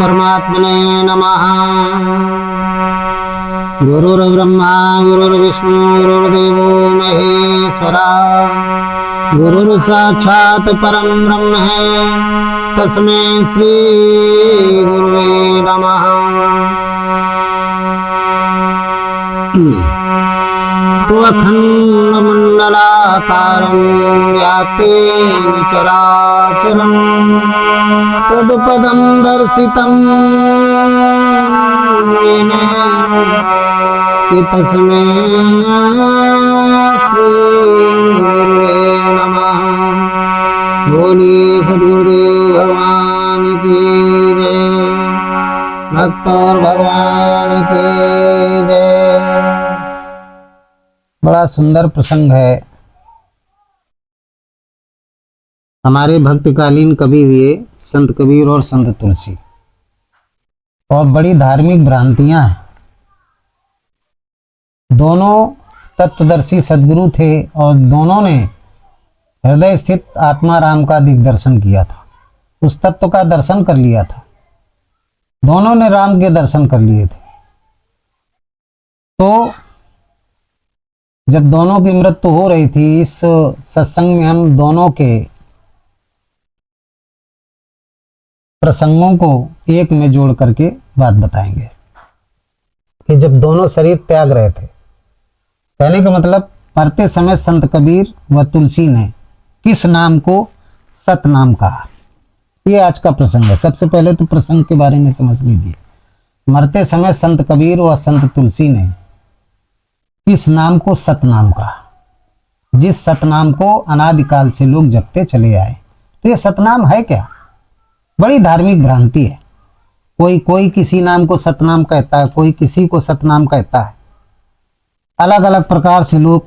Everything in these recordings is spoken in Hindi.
परमात्मने नमः। गुरुर्ब्रह्मा गुरुर्विष्णु गुरुर्देवो महेश्वरा, गुरुर्साक्षात् परं ब्रह्म तस्मै श्री गुरुवे नमः। अखण्डमण्डलाकारं व्याप्तेन चराचरं तत्पदं दर्शितं येन तस्मै श्री गुरुवे नमः। बोलिए सद्गुरुदेव भगवान की जय, भक्त और भगवान की जय। बड़ा सुंदर प्रसंग है। हमारे भक्तकालीन कवि हुए संत कबीर और संत तुलसी, और बड़ी धार्मिक भ्रांतियां हैं। दोनों तत्वदर्शी सदगुरु थे और दोनों ने हृदय स्थित आत्मा राम का दिग्दर्शन किया था, उस तत्व का दर्शन कर लिया था। दोनों ने राम के दर्शन कर लिए थे। तो जब दोनों की मृत्यु हो रही थी, इस सत्संग में हम दोनों के प्रसंगों को एक में जोड़ करके बात बताएंगे कि जब दोनों शरीर त्याग रहे थे, कहने का मतलब मरते समय संत कबीर व तुलसी ने किस नाम को सतनाम कहा, ये आज का प्रसंग है। सबसे पहले तो प्रसंग के बारे में समझ लीजिए। मरते समय संत कबीर व संत तुलसी ने किस नाम को सतनाम कहा, जिस सतनाम को अनादिकाल से लोग जपते चले आए। तो ये सतनाम है क्या? बड़ी धार्मिक भ्रांति है। कोई किसी नाम को सतनाम कहता है, कोई किसी को सतनाम कहता है। अलग अलग प्रकार से लोग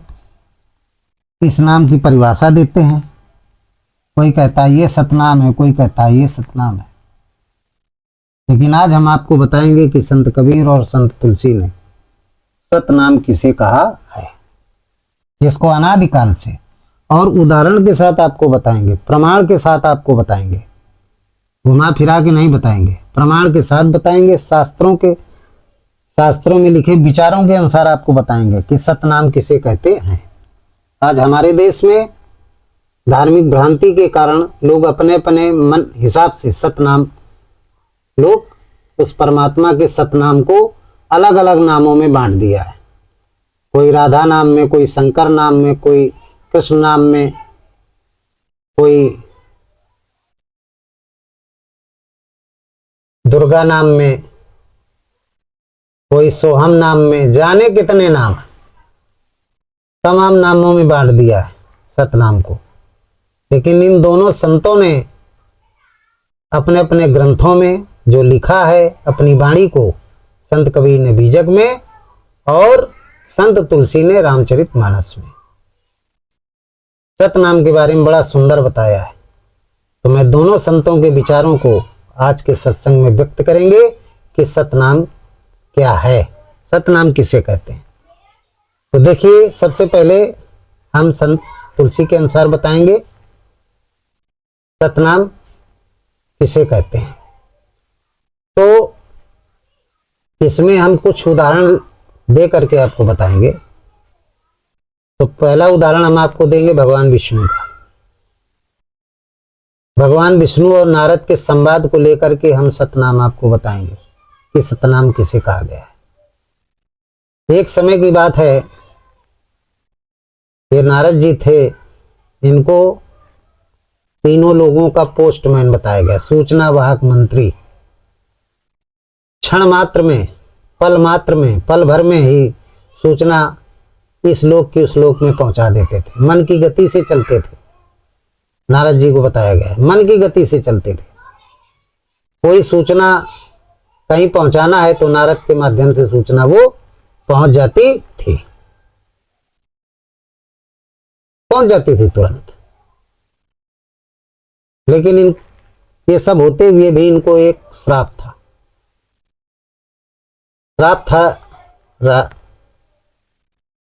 इस नाम की परिभाषा देते हैं। कोई कहता है ये सतनाम है, कोई कहता है ये सतनाम है। लेकिन आज हम आपको बताएंगे कि संत कबीर और संत तुलसी ने सतनाम किसे कहा है, जिसको अनादिकाल से, और उदाहरण के साथ आपको बताएंगे, प्रमाण के साथ आपको बताएंगे, घुमा फिरा के नहीं बताएंगे, प्रमाण के साथ बताएंगे। शास्त्रों में लिखे विचारों के अनुसार आपको बताएंगे कि सतनाम किसे कहते हैं। आज हमारे देश में धार्मिक भ्रांति के कारण लोग अपने अपने मन हिसाब से सतनाम, लोग उस परमात्मा के सतनाम को अलग अलग नामों में बांट दिया है। कोई राधा नाम में, कोई शंकर नाम में, कोई कृष्ण नाम में, कोई दुर्गा नाम में, कोई सोहम नाम में, जाने कितने नाम, तमाम नामों में बांट दिया है सतनाम को। लेकिन इन दोनों संतों ने अपने अपने ग्रंथों में जो लिखा है, अपनी वाणी को, संत कबीर ने बीजक में और संत तुलसी ने रामचरितमानस में सतनाम के बारे में बड़ा सुंदर बताया है। तो मैं दोनों संतों के विचारों को आज के सत्संग में व्यक्त करेंगे कि सतनाम क्या है, सतनाम किसे कहते हैं। तो देखिए, सबसे पहले हम संत तुलसी के अनुसार बताएंगे सतनाम किसे कहते हैं। तो इसमें हम कुछ उदाहरण दे करके आपको बताएंगे। तो पहला उदाहरण हम आपको देंगे भगवान विष्णु का। भगवान विष्णु और नारद के संवाद को लेकर के हम सतनाम आपको बताएंगे कि सतनाम किसे कहा गया है। एक समय की बात है, ये नारद जी थे, इनको तीनों लोगों का पोस्टमैन बताया गया, सूचना वाहक मंत्री। क्षण मात्र में, पल मात्र में, पल भर में ही सूचना इस लोक की उस लोक में पहुंचा देते थे। मन की गति से चलते थे। नारद जी को बताया गया है, मन की गति से चलते थे। कोई सूचना कहीं पहुंचाना है तो नारद के माध्यम से सूचना वो पहुंच जाती थी, पहुंच जाती थी तुरंत। लेकिन ये सब होते हुए भी इनको एक श्राप था। श्राप था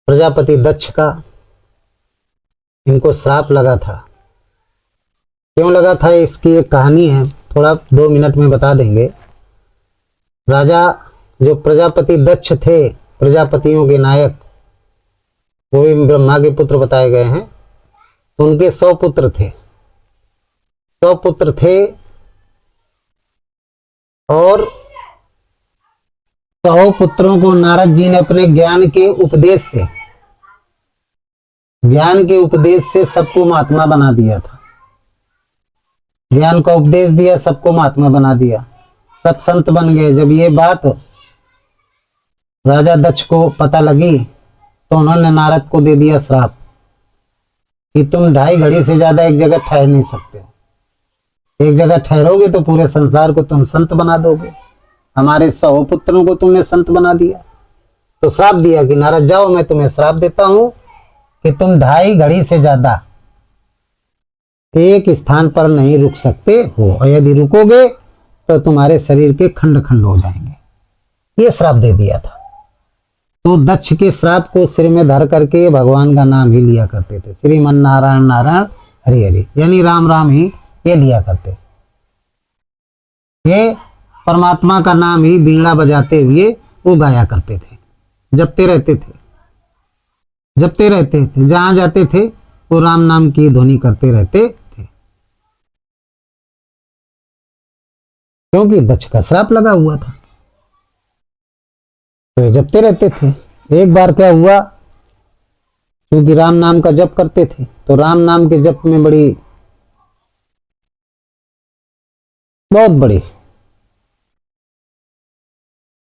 प्रजापति दक्ष का। इनको श्राप लगा था। क्यों लगा था, इसकी एक कहानी है, थोड़ा 2 मिनट में बता देंगे। राजा जो प्रजापति दक्ष थे, प्रजापतियों के नायक, वो भी ब्रह्मा के पुत्र बताए गए हैं। तो उनके 100 पुत्र थे, 100 पुत्र थे और 100 पुत्रों को नारद जी ने अपने ज्ञान के उपदेश से सबको महात्मा बना दिया था। ज्ञान का उपदेश दिया, सबको महात्मा बना दिया, सब संत बन गए। जब ये बात राजा दक्ष को पता लगी तो उन्होंने नारद को दे दिया श्राप कि तुम 2.5 घड़ी से ज्यादा एक जगह ठहर नहीं सकते हो। एक जगह ठहरोगे तो पूरे संसार को तुम संत बना दोगे। हमारे 100 पुत्रों को तुमने संत बना दिया। तो श्राप दिया कि नारद जाओ, मैं तुम्हें श्राप देता हूं कि तुम 2.5 घड़ी से ज्यादा एक स्थान पर नहीं रुक सकते हो, और यदि रुकोगे तो तुम्हारे शरीर के खंड खंड हो जाएंगे। ये श्राप दे दिया था। तो दक्ष के श्राप को सिर में धर करके भगवान का नाम ही लिया करते थे। श्रीमन नारायण नारायण हरि हरि, यानी राम राम ही ये लिया करते। ये परमात्मा का नाम ही बीड़ा बजाते हुए वो गाया करते थे, जपते रहते थे, जपते रहते थे। जहां जाते थे वो राम नाम की ध्वनि करते रहते थे, क्योंकि दक्ष का श्राप लगा हुआ था। तो जपते रहते थे। एक बार क्या हुआ, क्योंकि राम नाम का जप करते थे, तो राम नाम के जप में बहुत बड़ी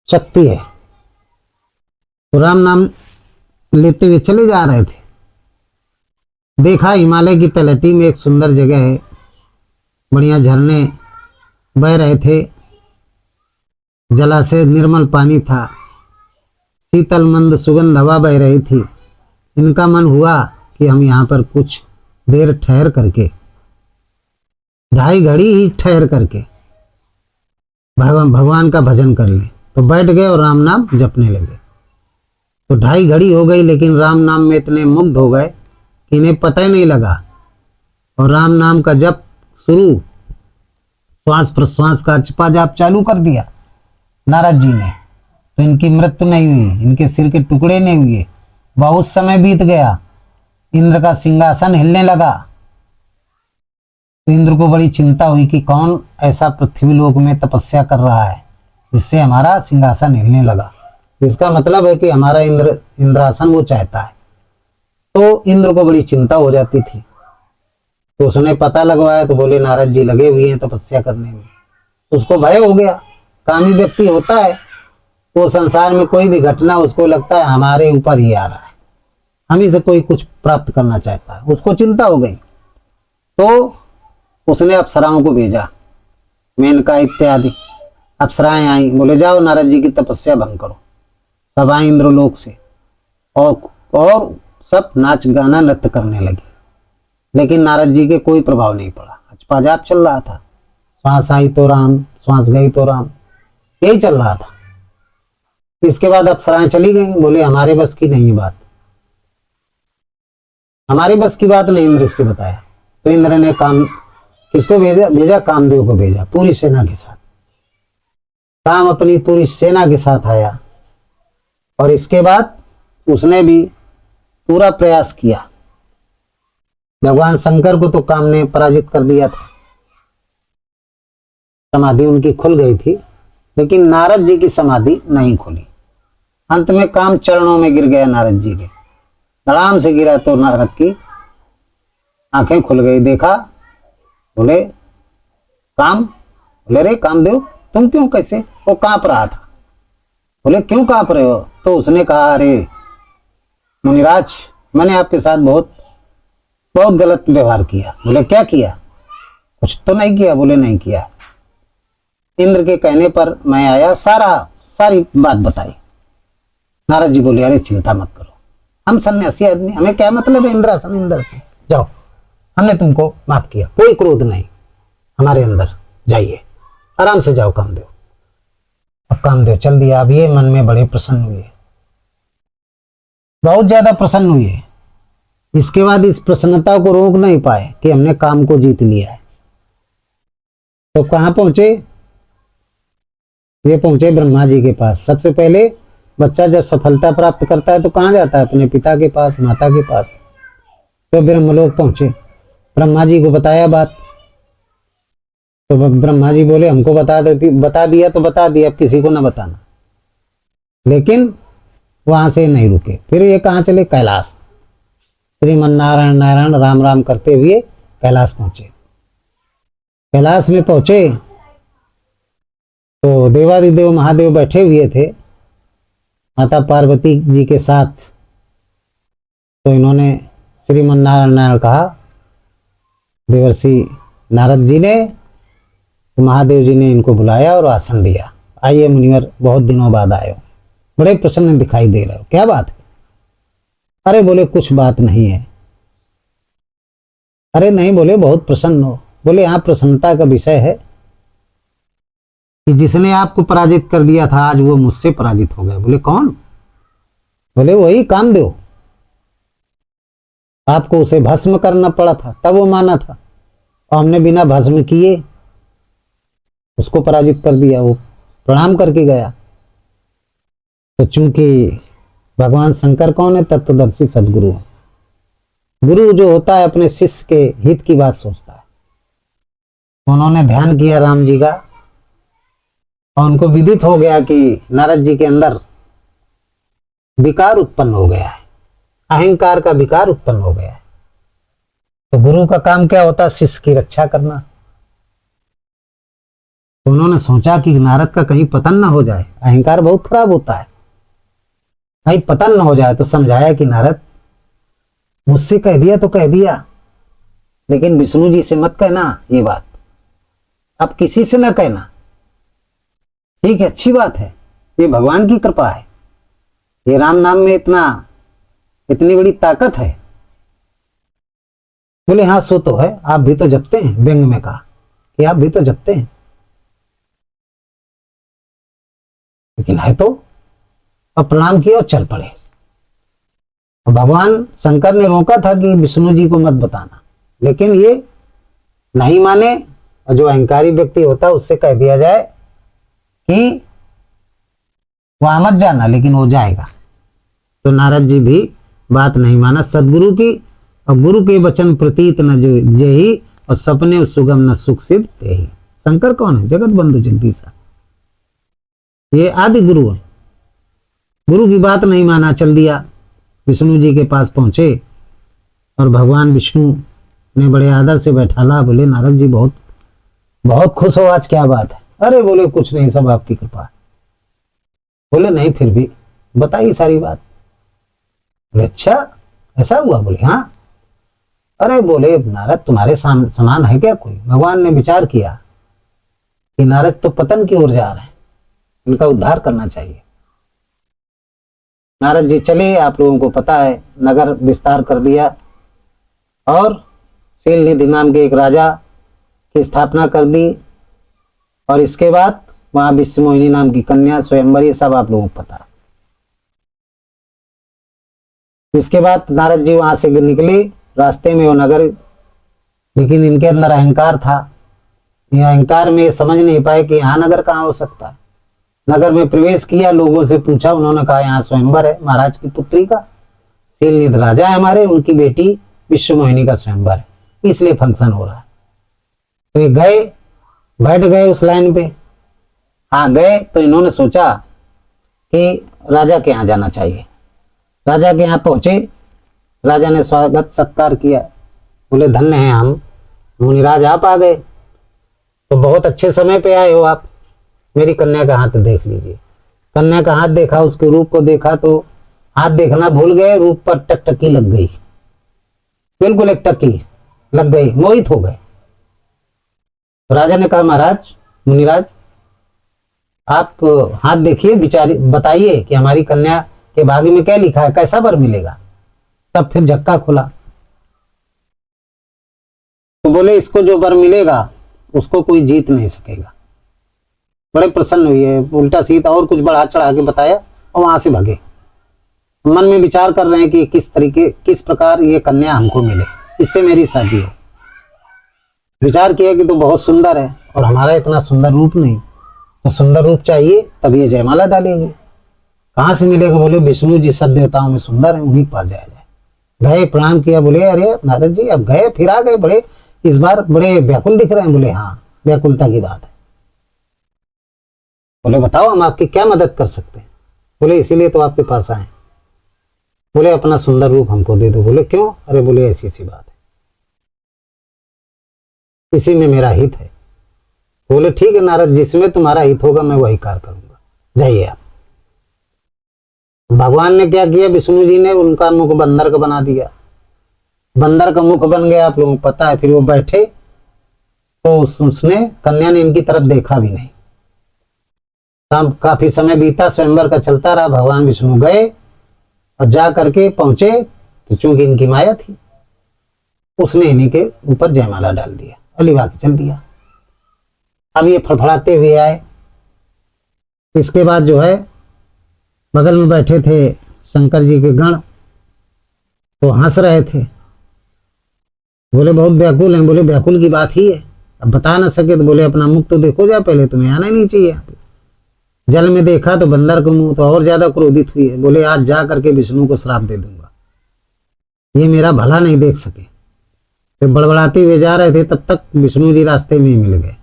शक्ति है। तो राम नाम लेते हुए चले जा रहे थे। देखा हिमालय की तलहटी में एक सुंदर जगह है, बढ़िया झरने बह रहे थे, जलाशय निर्मल पानी था, शीतल मंद सुगंध हवा बह रही थी। इनका मन हुआ कि हम यहाँ पर कुछ देर ठहर करके, 2.5 घड़ी ही ठहर करके भगवान का भजन कर ले। तो बैठ गए और राम नाम जपने लगे। तो 2.5 घड़ी हो गई, लेकिन राम नाम में इतने मुग्ध हो गए कि इन्हें पता ही नहीं लगा। और राम नाम का जप शुरू, श्वास प्रश्वास का जपा जाप चालू कर दिया नारद जी ने। तो इनकी मृत्यु नहीं हुई, इनके सिर के टुकड़े नहीं हुए। बहुत समय बीत गया, इंद्र का सिंहासन हिलने लगा। तो इंद्र को बड़ी चिंता हुई कि कौन ऐसा पृथ्वीलोक में तपस्या कर रहा है जिससे हमारा सिंहासन हिलने लगा। इसका मतलब है कि हमारा इंद्रासन वो चाहता है। तो इंद्र को बड़ी चिंता हो जाती थी। तो उसने पता लगवाया, तो बोले नारद जी लगे हुए हैं तपस्या करने में। उसको भय हो गया। कामी व्यक्ति होता है, वो संसार में कोई भी घटना उसको लगता है हमारे ऊपर ही आ रहा है, हम ही से कोई कुछ प्राप्त करना चाहता है। उसको चिंता हो गई। तो उसने अप्सराओं को भेजा, मेनका इत्यादि अप्सराएं आई। बोले जाओ नारद जी की तपस्या भंग करो। सब आए इंद्रलोक से और सब नाच गाना नृत्य करने लगे। लेकिन नारद जी के कोई प्रभाव नहीं पड़ा। अजपाजाप चल रहा था, श्वास आई तो राम, श्वास गई तो राम, यही चल रहा था। इसके बाद अप्सराएं चली गई। बोले हमारे बस की नहीं बात, हमारे बस की बात नहीं, इंद्र से बताया। तो इंद्र ने किसको भेजा? कामदेव को भेजा, पूरी सेना के साथ। काम अपनी पूरी सेना के साथ आया और इसके बाद उसने भी पूरा प्रयास किया। भगवान शंकर को तो काम ने पराजित कर दिया था, समाधि उनकी खुल गई थी, लेकिन नारद जी की समाधि नहीं खुली। अंत में काम चरणों में गिर गया नारद जी के, धड़ाम से गिरा तो नारद की आंखें खुल गई। देखा, बोले बोले रे कामदेव तुम क्यों, कैसे? वो कांप रहा था। बोले क्यों कांप रहे हो? तो उसने कहा अरे मुनिराज, मैंने आपके साथ बहुत गलत व्यवहार किया। बोले क्या किया? कुछ तो नहीं किया। बोले नहीं किया, इंद्र के कहने पर मैं आया, सारी बात बताई। नारद जी बोले अरे चिंता मत करो, हम सन्यासी आदमी, हमें क्या मतलब है इंद्रासन इंद्र से, जाओ, हमने तुमको माफ किया, कोई क्रोध नहीं हमारे अंदर, जाइए आराम से जाओ कामदेव। अब कामदेव चल दिया। अब ये मन में बड़े प्रसन्न हुए, बहुत ज्यादा प्रसन्न हुए। इसके बाद इस प्रसन्नता को रोक नहीं पाए कि हमने काम को जीत लिया है। तो कहां पहुंचे? ये पहुंचे ब्रह्मा जी के पास। सबसे पहले बच्चा जब सफलता प्राप्त करता है तो कहाँ जाता है? अपने पिता के पास, माता के पास। तो ब्रह्मलोक पहुंचे, ब्रह्मा जी को बताया बात। तो ब्रह्मा जी बोले हमको बता दिया तो बता दिया, अब किसी को ना बताना। लेकिन वहां से नहीं रुके, फिर ये कहाँ चले? कैलाश। श्रीमन नारायण नारायण राम राम करते हुए कैलाश पहुंचे। कैलाश में पहुंचे तो देवादिदेव महादेव बैठे हुए थे माता पार्वती जी के साथ। तो इन्होंने श्रीमन नारायण नारायण कहा देवर्षि नारद जी ने। तो महादेव जी ने इनको बुलाया और आसन दिया। आइए मुनिवर, बहुत दिनों बाद आए हो, बड़े प्रसन्न दिखाई दे रहे हो, क्या बात है? अरे बोले कुछ बात नहीं है। अरे नहीं, बोले बहुत प्रसन्न हो। बोले यहाँ प्रसन्नता का विषय है कि जिसने आपको पराजित कर दिया था आज वो मुझसे पराजित हो गया। बोले कौन? बोले वही कामदेव। आपको उसे भस्म करना पड़ा था तब वो माना था, और हमने बिना भस्म किए उसको पराजित कर दिया। वो प्रणाम करके गया। तो चूंकि भगवान शंकर कौन है? तत्वदर्शी सदगुरु। गुरु जो होता है अपने शिष्य के हित की बात सोचता है। उन्होंने ध्यान किया राम जी का और उनको विदित हो गया कि नारद जी के अंदर विकार उत्पन्न हो गया है, अहंकार का विकार उत्पन्न हो गया है। तो गुरु का काम क्या होता है? शिष्य की रक्षा करना। तो उन्होंने सोचा कि नारद का कहीं पतन ना हो जाए, अहंकार बहुत खराब होता है, कहीं पतन ना हो जाए। तो समझाया कि नारद मुझसे कह दिया तो कह दिया, लेकिन विष्णु जी से मत कहना ये बात, अब किसी से ना कहना। ठीक है, अच्छी बात है, ये भगवान की कृपा है, ये राम नाम में इतनी बड़ी ताकत है। बोले हाँ सो तो है, आप भी तो जपते हैं। व्यंग में कहा कि आप भी तो जपते हैं, लेकिन है तो। अब प्रणाम किया और चल पड़े। भगवान शंकर ने रोका था कि विष्णु जी को मत बताना, लेकिन ये नहीं माने। और जो अहंकारी व्यक्ति होता है उससे कह दिया जाए कि वहां मत जाना, लेकिन वो जाएगा। तो नारद जी भी बात नहीं माना सदगुरु की। और गुरु के वचन प्रतीत न जो जेहि, और सपने सुगम न सुख सिद्ध तेहि। शंकर कौन है? जगत बंधु जगदीशा, ये आदि गुरु है। गुरु की बात नहीं माना, चल दिया। विष्णु जी के पास पहुंचे और भगवान विष्णु ने बड़े आदर से बैठाला। बोले नारद जी बहुत बहुत खुश हो आज, क्या बात है? अरे बोले कुछ नहीं, सब आपकी कृपा है। बोले नहीं फिर भी बताइए सारी बात। बोले अच्छा ऐसा हुआ? बोले हाँ। अरे बोले नारद तुम्हारे समान है क्या कोई? भगवान ने विचार किया कि नारद तो पतन की ओर जा रहे हैं, इनका उद्धार करना चाहिए। नारद जी चले, आप लोगों को पता है, नगर विस्तार कर दिया और शीलनिधि नाम के एक राजा की स्थापना कर दी। और इसके बाद वहां विश्वमोहिनी नाम की कन्या, स्वयंवर, ये सब आप लोगों को पता है। इसके बाद नारद जी वहां से निकले, रास्ते में वो नगर, लेकिन इनके अंदर अहंकार था। ये अहंकार में समझ नहीं पाए कि यहाँ नगर कहाँ हो सकता है। नगर में प्रवेश किया, लोगों से पूछा, उन्होंने कहा यहाँ स्वयंवर है, महाराज की पुत्री का, शीलनिधि राजा है हमारे, उनकी बेटी विश्वमोहिनी का स्वयंवर है, इसलिए फंक्शन हो रहा है। तो ये गए, बैठ गए उस लाइन पे। हाँ गए तो इन्होंने सोचा कि राजा के यहाँ जाना चाहिए। राजा के यहाँ पहुंचे, राजा ने स्वागत सत्कार किया। बोले धन्य हैं हम मुनिराज, आप आ गए तो बहुत अच्छे समय पे आए हो आप। मेरी कन्या का हाथ देख लीजिए। कन्या का हाथ देखा, उसके रूप को देखा तो हाथ देखना भूल गए, रूप पर टकटकी लग गई, बिल्कुल एक टकी लग गई, मोहित हो गए। राजा ने कहा महाराज, मुनिराज आप हाथ देखिए, विचारिए, बताइए कि हमारी कन्या के भाग्य में क्या लिखा है, कैसा वर मिलेगा। तब फिर झक्का खुला। तो बोले इसको जो वर मिलेगा उसको कोई जीत नहीं सकेगा। बड़े प्रसन्न हुए, उल्टा सीधा और कुछ बढ़ा चढ़ा के बताया और वहां से भगे। मन में विचार कर रहे हैं कि किस प्रकार ये कन्या हमको मिले, इससे मेरी शादी हो। विचार किया कि तो बहुत सुंदर है और हमारा इतना सुंदर रूप नहीं, तो सुंदर रूप चाहिए तब ये जयमाला डालेंगे। कहाँ से मिलेगा? बोले विष्णु जी सब देवताओं में सुंदर है, उन्हीं के पास जाया जाए। गए, प्रणाम किया, बोले अरे नारद जी अब गए फिर आ गए, बड़े इस बार बड़े व्याकुल दिख रहे हैं। बोले हाँ व्याकुलता की बात है। बोले बताओ हम आपकी क्या मदद कर सकते हैं? बोले इसीलिए तो आपके पास आए। बोले अपना सुंदर रूप हमको दे दो। बोले क्यों? अरे बोले ऐसी सी बात है, इसी में मेरा हित है। बोले ठीक है नारद, जिसमें तुम्हारा हित होगा मैं वही कार्य करूंगा, जाइए आप। भगवान ने क्या किया? विष्णु जी ने उनका मुख बंदर का बना दिया। बंदर का मुख बन गया, आप लोगों को पता है। फिर वो बैठे तो उसने, कन्या ने इनकी तरफ देखा भी नहीं। काफी समय बीता, स्वयंवर का चलता रहा। भगवान विष्णु गए और जा करके पहुंचे तो चूंकि इनकी माया थी, उसने इन्हीं के ऊपर जयमाला डाल दिया, अलीवा के चल दिया। अब ये फड़फड़ाते हुए आए। इसके बाद जो है बगल में बैठे थे शंकर जी के गण, तो हंस रहे थे। बोले बहुत व्याकुल हैं। बोले व्याकुल की बात ही है, अब बता ना सके तो बोले अपना मुख तो देखो जा, पहले तुम्हें आना ही नहीं चाहिए। जल में देखा तो बंदर को मुंह, तो और ज्यादा क्रोधित हुई है। बोले आज जा करके विष्णु को श्राप दे दूंगा, ये मेरा भला नहीं देख सके। फिर बड़बड़ाते हुए जा रहे थे, तब तक विष्णु जी रास्ते में ही मिल गए।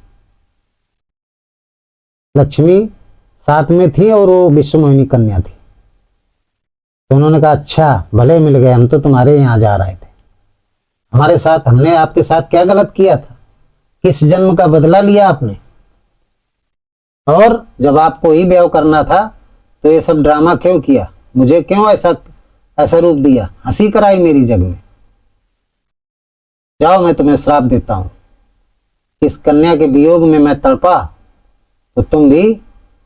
लक्ष्मी साथ में थी और वो विश्वमोहिनी कन्या थी। तो उन्होंने कहा अच्छा भले मिल गए, हम तो तुम्हारे यहाँ जा रहे थे। हमारे साथ, हमने आपके साथ क्या गलत किया था? किस जन्म का बदला लिया आपने? और जब आपको ही ब्याह करना था तो ये सब ड्रामा क्यों किया? मुझे क्यों ऐसा रूप दिया? हंसी कराई मेरी जग में। जाओ मैं तुम्हें श्राप देता हूं। इस कन्या के वियोग में मैं तड़पा तो तुम भी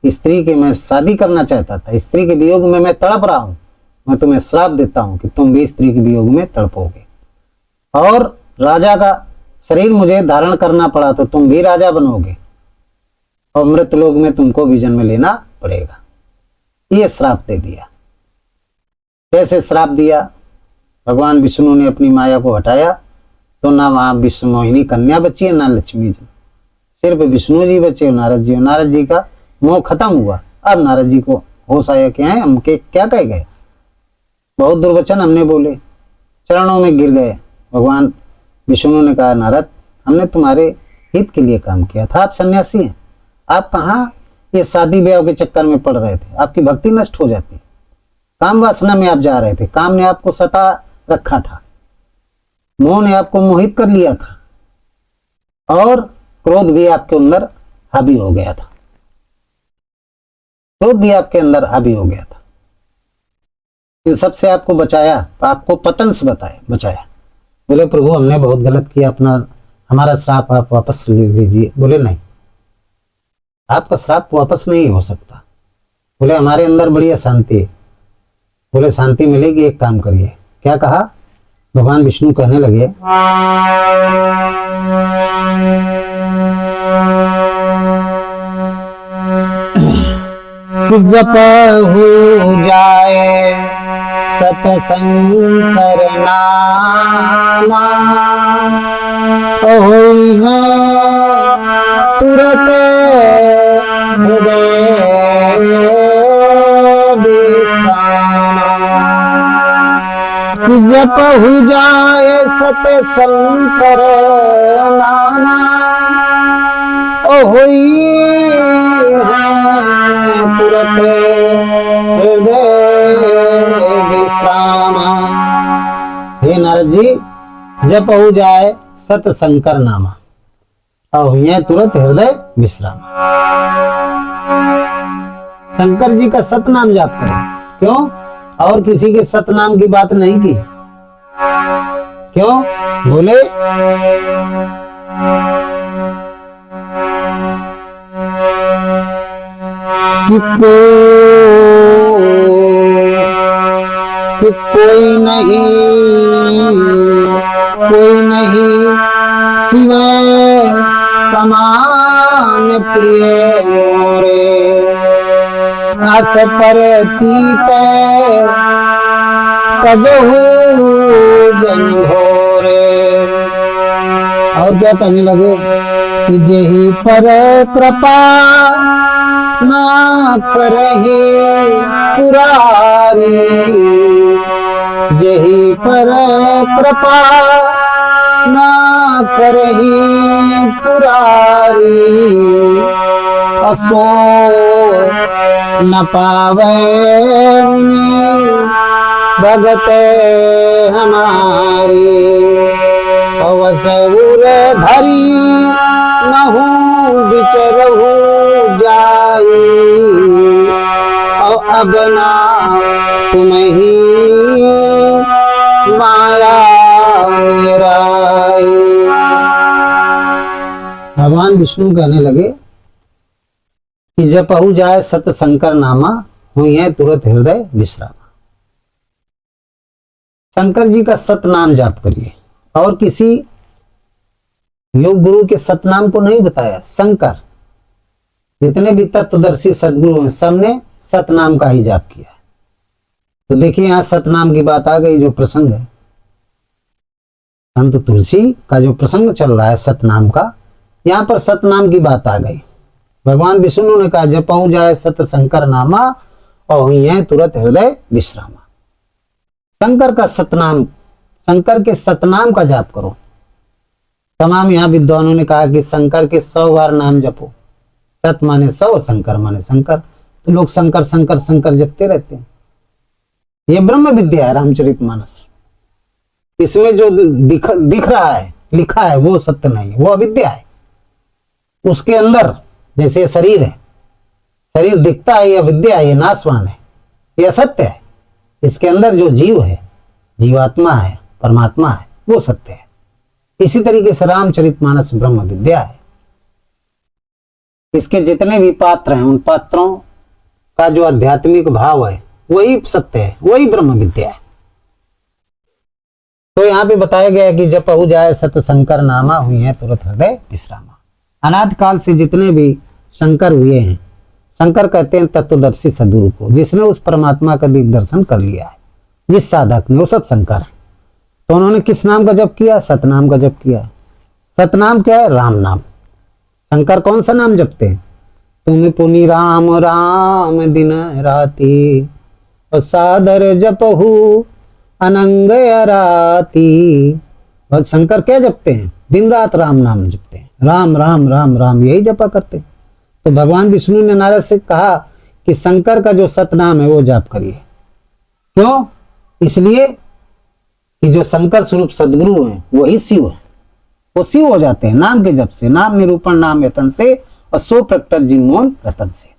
स्त्री के, मैं शादी करना चाहता था, स्त्री के वियोग में मैं तड़प रहा हूं। मैं तुम्हें श्राप देता हूं कि तुम भी स्त्री के वियोग में तड़पोगे। और राजा का शरीर मुझे धारण करना पड़ा तो तुम भी राजा बनोगे, और मृत लोक में तुमको भी जन्म लेना पड़ेगा। ये श्राप दे दिया। कैसे श्राप दिया? भगवान विष्णु ने अपनी माया को हटाया तो ना वहां विश्वमोहिनी कन्या बची है, ना लक्ष्मी जी, सिर्फ विष्णु जी बचे और नारद जी। नारद जी का मोह खत्म हुआ। अब नारद जी को होश आया कि हैं हम क्या कह गए, बहुत दुर्वचन हमने बोले, चरणों में गिर गए। भगवान विष्णु ने कहा नारद, हमने तुम्हारे हित के लिए काम किया था, आप सन्यासी हैं, आप कहाँ ये शादी ब्याह के चक्कर में पड़ रहे थे? आपकी भक्ति नष्ट हो जाती, काम वासना में आप जा रहे थे, काम ने आपको सता रखा था, मोह ने आपको मोहित कर लिया था, और क्रोध भी आपके अंदर हावी हो गया था। क्रोध भी आपके अंदर हावी हो गया था। इन सब से आपको बचाया, आपको पतन से बचाया। बोले प्रभु हमने बहुत गलत किया, हमारा श्राप आप वापस ले लीजिए। बोले नहीं, आपका श्राप वापस नहीं हो सकता। बोले हमारे अंदर बड़ी अशांति है। बोले शांति मिलेगी, एक काम करिए। क्या कहा? भगवान विष्णु कहने लगे कि जप हो जाए सतसंकर नामा, होई है तुरत हृदय कि जप हो जाए सतसंकर नामा, होई तुरत हृदय विश्राम। हे नारद जी, जप हो जाए सत शंकर नामा और हुई तुरंत हृदय विश्राम। शंकर जी का सत नाम जाप करो। क्यों? और किसी के सत नाम की बात नहीं की। क्यों? बोले कि कोई नहीं सिवाय समान प्रिय मोरे, आस पर तीत कबहू जन भोरे। और क्या कहने लगे कि जेहि पर कृपा करही पुरारी, यही पर कृपा ना करही पुरारी, असो न पावे भगत हमारी, अवसर धरी नहु बिचरहु जाई, और अब ना तुम ही माया मेराई। भगवान विष्णु कहने लगे कि जपहु जाए सत शंकर नामा, हुई है तुरंत हृदय विश्राम। शंकर जी का सत नाम जाप करिए, और किसी योग गुरु के सतनाम को नहीं बताया। शंकर जितने भी तत्वदर्शी सदगुरु हैं सबने सतनाम का ही जाप किया। तो देखिए यहां सतनाम की बात आ गई। जो प्रसंग है संत तुलसी का जो प्रसंग चल रहा है सतनाम का, यहां पर सतनाम की बात आ गई। भगवान विष्णु ने कहा जपहु जाए सत शंकर नामा, और हुई है तुरंत हृदय विश्रामा। शंकर का सतनाम, शंकर के सतनाम का जाप करो। तमाम यहाँ विद्वानों ने कहा कि शंकर के 100 बार नाम जपो। सत माने 100, शंकर माने शंकर, तो लोग शंकर शंकर शंकर जपते रहते हैं। ये ब्रह्म विद्या है रामचरितमानस। इसमें जो दिख रहा है, लिखा है, वो सत्य नहीं है, वो अविद्या है। उसके अंदर जैसे शरीर है, शरीर दिखता है, ये अविद्या है, ये नाशवान है, ये असत्य है। इसके अंदर जो जीव है, जीवात्मा है, परमात्मा है, वो सत्य है। इसी तरीके से रामचरितमानस ब्रह्म विद्या है। इसके जितने भी पात्र हैं, उन पात्रों का जो आध्यात्मिक भाव है वही सत्य है, वही ब्रह्म विद्या है। तो यहाँ पे बताया गया है कि जपहु जाए सत शंकर नामा, हुई है तुरंत हृदय विश्रामा। अनाद काल से जितने भी शंकर हुए हैं, शंकर कहते हैं तत्वदर्शी सदगुरु को, जिसने उस परमात्मा का दिव्य दर्शन कर लिया है, जिस साधक ने, वो सब शंकर। तो उन्होंने किस नाम का जप किया? सतनाम का जप किया। सतनाम क्या है? राम नाम। शंकर कौन सा नाम जपते हैं? तुम पुनि राम राम दिन राती, और सादर जपहु अनंग राती। और शंकर क्या जपते हैं? दिन रात राम नाम जपते हैं, राम राम राम राम, यही जपा करते हैं। तो भगवान विष्णु ने नारद से कहा कि शंकर का जो सतनाम है वो जाप करिए। क्यों? इसलिए कि जो शंकर स्वरूप सदगुरु हैं वही शिव है, वो शिव हो जाते हैं नाम के जप से। नाम निरूपण नाम यतन से, और सो प्रकट जिनमोहन रतन से।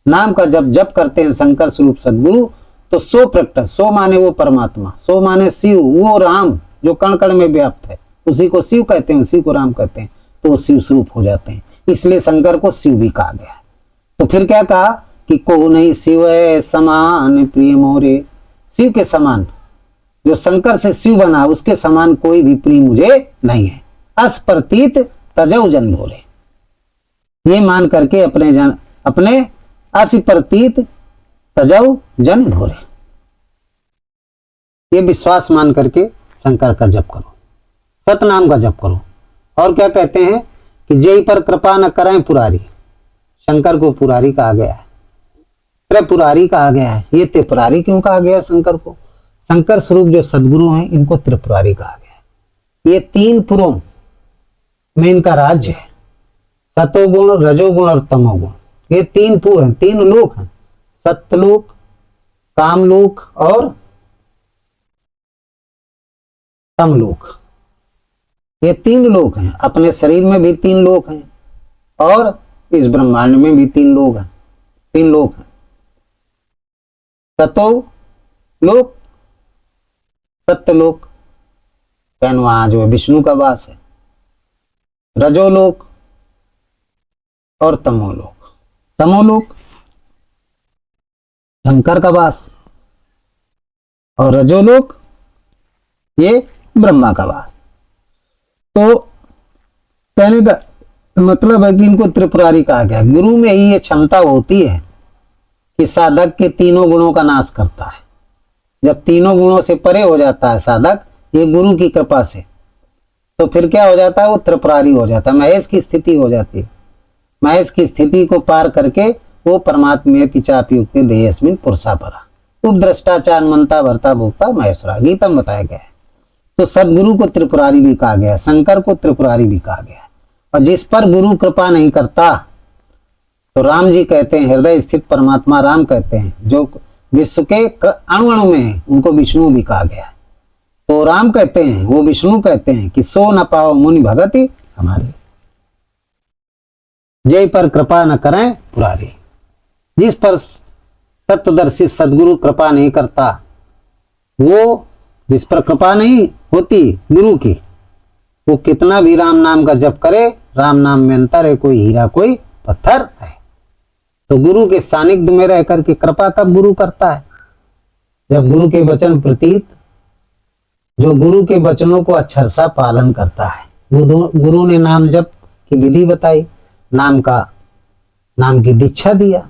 नाम का जब जप करते हैं शंकर स्वरूप सदगुरु, तो सो प्रकट, सो माने वो परमात्मा, सो माने शिव, वो राम जो कण कण में व्याप्त है, उसी को शिव कहते हैं, उसी को राम कहते हैं। तो वो शिव स्वरूप हो जाते हैं, इसलिए शंकर को शिव भी कहा गया। तो फिर क्या कहा कि को नहीं शिव समान प्रिय मोरे। शिव के समान, जो शंकर से शिव बना, उसके समान कोई भी प्रिय मुझे नहीं है। अस प्रतीत तजौ जन भोरे, ये मान करके अपने अस प्रतीत तजौ जन भोरे, ये विश्वास मान करके शंकर का जप करो, सतनाम का जप करो। और क्या कहते हैं कि जय पर कृपा न करें पुरारी। शंकर को पुरारी कहा गया है, त्रिपुरारी कहा गया है। ये त्रिपुरारी क्यों कहा गया शंकर को? शंकर स्वरूप जो सदगुरु हैं इनको त्रिपुरारी कहा गया है। ये 3 पुरों में इनका राज्य है, सतोगुण, रजोगुण और तमोगुण। ये 3 पुर हैं, 3 लोक हैं, सत्यलोक, कामलोक और तमलोक। ये 3 लोक हैं। अपने शरीर में भी 3 लोक हैं, और इस ब्रह्मांड में भी 3 लोक हैं, 3 लोक हैं। सतो लोक, सत्यलोक, वहां जो है विष्णु का वास है, रजोलोक और तमोलोक। तमोलोक शंकर का वास, और रजोलोक ये ब्रह्मा का वास। तो कहने का मतलब है कि इनको त्रिपुरारी कहा गया। गुरु में ही ये क्षमता होती है कि साधक के तीनों गुणों का नाश करता है। जब तीनों गुणों से परे हो जाता है साधक, ये गुरु की कृपा से, तो फिर क्या हो जाता है? वो त्रिपुरारी हो जाता है, महेश की स्थिति हो जाती है। महेश की स्थिति को पार करके वो परमात्मेति चापयुक्ते देयस्मिन् पुरुषा परा उपद्रष्टाचार मनता भरता भोक्ता महेश्वरा, गीता में बताया गया है। तो सदगुरु को त्रिपुरारी भी कहा गया, शंकर को त्रिपुरारी भी कहा गया। और जिस पर गुरु कृपा नहीं करता तो राम जी कहते हैं, हृदय स्थित परमात्मा राम कहते हैं, जो विश्व के अणु अणु में है, उनको विष्णु भी कहा गया है। तो राम कहते हैं, वो विष्णु कहते हैं कि सो न पाओ मुनि भगति हमारी, जय पर कृपा न करें पुरारी। जिस पर तत्वदर्शी सदगुरु कृपा नहीं करता, वो जिस पर कृपा नहीं होती गुरु की, वो कितना भी राम नाम का जप करे, राम नाम में अंतर है, कोई हीरा कोई पत्थर है। तो गुरु के सानिध्य में रह करके कृपा कब गुरु करता है? जब गुरु के वचन प्रतीत, जो गुरु के वचनों को अक्षरशः पालन करता है। गुरु ने नाम जप की विधि बताई, नाम की दीक्षा दिया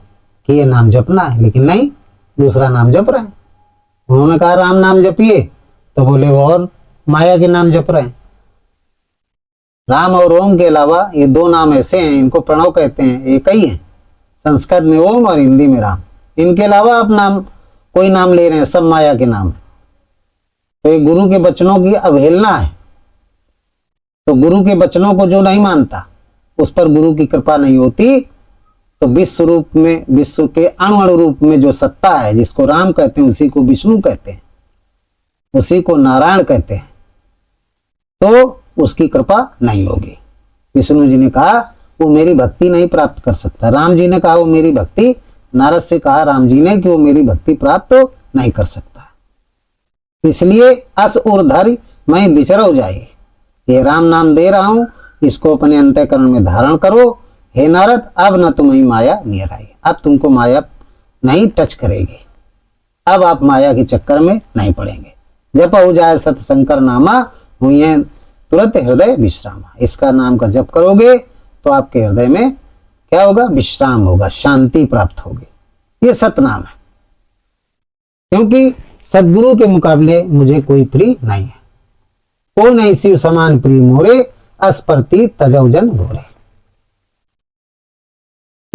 कि ये नाम जपना है, लेकिन नहीं, दूसरा नाम जप रहे हैं। उन्होंने कहा राम नाम जपिए, तो बोले वो और माया के नाम जप रहे हैं। राम और ओम के अलावा ये दो नाम ऐसे हैं, इनको प्रणव कहते हैं, एक ही है, संस्कृत में ओम और हिंदी में राम। इनके अलावा आप नाम कोई नाम ले रहे हैं, सब माया के नाम। तो ये गुरु के वचनों की अवहेलना है। तो गुरु के वचनों को जो नहीं मानता, उस पर गुरु की कृपा नहीं होती। तो विश्व रूप में, विश्व के अणु अणु रूप में जो सत्ता है, जिसको राम कहते हैं, उसी को विष्णु कहते हैं, उसी को नारायण कहते हैं, तो उसकी कृपा नहीं होगी। विष्णु जी ने कहा वो मेरी भक्ति नहीं प्राप्त कर सकता, राम जी ने कहा वो मेरी भक्ति, नारद से कहा राम जी ने कि वो मेरी भक्ति प्राप्त तो नहीं कर सकता। इसलिए अस ऊर्धर मैं विचरव जाए, ये राम नाम दे रहा हूं, इसको अपने अंतःकरण में धारण करो। हे नारद, अब न तुम्हें माया नियर आई, अब तुमको माया नहीं टच करेगी, अब आप माया के चक्कर में नहीं पड़ेंगे। जप हो जाए सतशंकर नामा, हुई तुरंत हृदय विश्राम। इसका नाम का जप करोगे तो आपके हृदय में क्या होगा? विश्राम होगा, शांति प्राप्त होगी। ये सतनाम है, क्योंकि सदगुरु के मुकाबले मुझे कोई प्रिय नहीं है। को नहीं शिव समान प्रिय मोरे, अस्पर्ति तजौजन भोरे।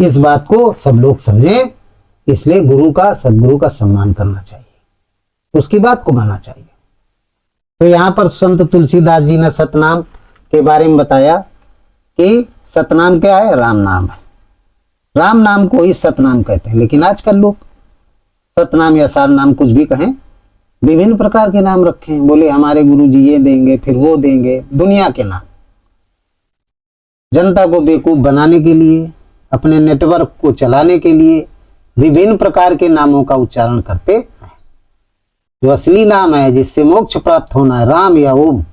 इस बात को सब लोग समझें, इसलिए गुरु का, सदगुरु का सम्मान करना चाहिए, उसकी बात को मानना चाहिए। तो यहां पर संत तुलसीदास जी ने सतनाम के बारे में बताया कि सतनाम क्या है? राम नाम है। राम नाम को ही सतनाम कहते हैं। लेकिन आजकल लोग सतनाम या सार नाम कुछ भी कहें, विभिन्न प्रकार के नाम रखें, बोले हमारे गुरु जी ये देंगे, फिर वो देंगे, दुनिया के नाम। जनता को बेवकूफ बनाने के लिए, अपने नेटवर्क को चलाने के लिए विभिन्न प्रकार के नामों का उच्चारण करते हैं। जो असली नाम है, जिससे मोक्ष प्राप्त होना है, राम या ओम,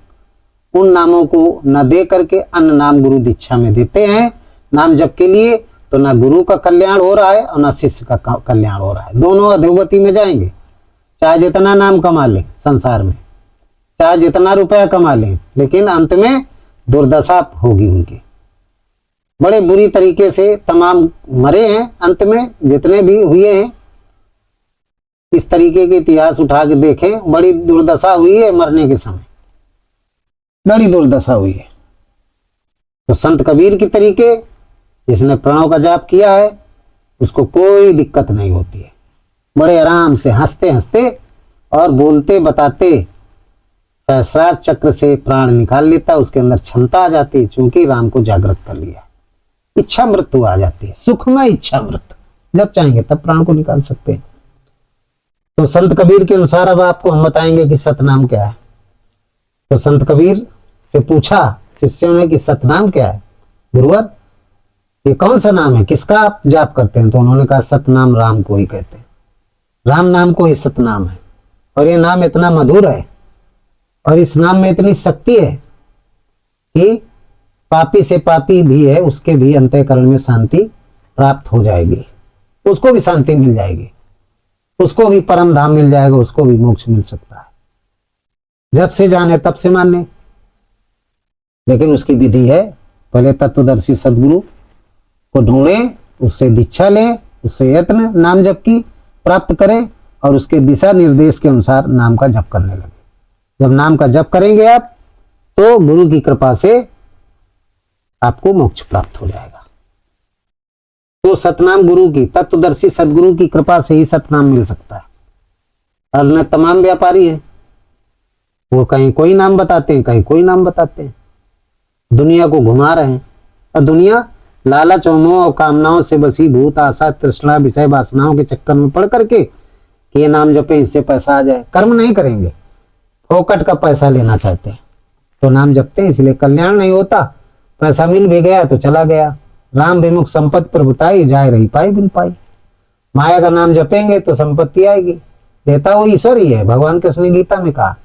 उन नामों को न दे करके अन्य नाम गुरु दीक्षा में देते हैं नाम जप के लिए। तो ना गुरु का कल्याण हो रहा है और ना शिष्य का कल्याण हो रहा है। दोनों अधोगति में जाएंगे, चाहे जितना नाम कमा लें संसार में, चाहे जितना रुपया कमा लें, लेकिन अंत में दुर्दशा होगी उनकी। बड़े बुरी तरीके से तमाम मरे हैं, अंत में जितने भी हुए हैं, इस तरीके के इतिहास उठा के देखें, बड़ी दुर्दशा हुई है मरने के समय, बड़ी दुर्दशा हुई है। तो संत कबीर की तरीके, जिसने प्रणव का जाप किया है, उसको कोई दिक्कत नहीं होती है। बड़े आराम से हंसते हंसते और बोलते बताते सहस्रार चक्र से प्राण निकाल लेता, उसके अंदर क्षमता आ जाती है, चूंकि राम को जागृत कर लिया। इच्छा मृत्यु आ जाती है, सुखमय इच्छा मृत्यु, जब चाहेंगे तब प्राण को निकाल सकते हैं। तो संत कबीर के अनुसार अब आपको हम बताएंगे कि सतनाम क्या है। तो संत कबीर से पूछा शिष्यों ने कि सतनाम क्या है गुरुवर, ये कौन सा नाम है, किसका आप जाप करते हैं? तो उन्होंने कहा सतनाम राम को ही कहते हैं, राम नाम को ही सतनाम है। और ये नाम इतना मधुर है और इस नाम में इतनी शक्ति है कि पापी से पापी भी है, उसके भी अंतःकरण में शांति प्राप्त हो जाएगी, उसको भी शांति मिल जाएगी, उसको भी परम धाम मिल जाएगा, उसको भी मोक्ष मिल सकता है। जब से जाने तब से माने, लेकिन उसकी विधि है। पहले तत्वदर्शी सदगुरु को ढूंढे, उससे दीक्षा लें, उससे यत्न नाम जप की प्राप्त करें और उसके दिशा निर्देश के अनुसार नाम का जप करने लगे। जब नाम का जप करेंगे आप, तो गुरु की कृपा से आपको मोक्ष प्राप्त हो जाएगा। तो सतनाम गुरु की, तत्वदर्शी सदगुरु की कृपा से ही सतनाम मिल सकता है। और न तमाम व्यापारी हैं, वो कहीं कोई नाम बताते हैं, कहीं कोई नाम बताते हैं, दुनिया को घुमा रहे हैं। और दुनिया लालच और मोह और कामनाओं से वशीभूत, आशा तृष्णा विषय वासनाओं के चक्कर में पड़ करके कि ये नाम जपे इससे पैसा आ जाए, कर्म नहीं करेंगे, फोकट का पैसा लेना चाहते हैं तो नाम जपते हैं, इसलिए कल्याण नहीं होता। पैसा मिल भी गया तो चला गया। राम विमुख संपत्ति प्रभुताई, जाए रही पाई बिन पाई। माया का नाम जपेंगे तो संपत्ति आएगी, देता वो ईश्वर ही है। भगवान कृष्ण ने गीता में कहा,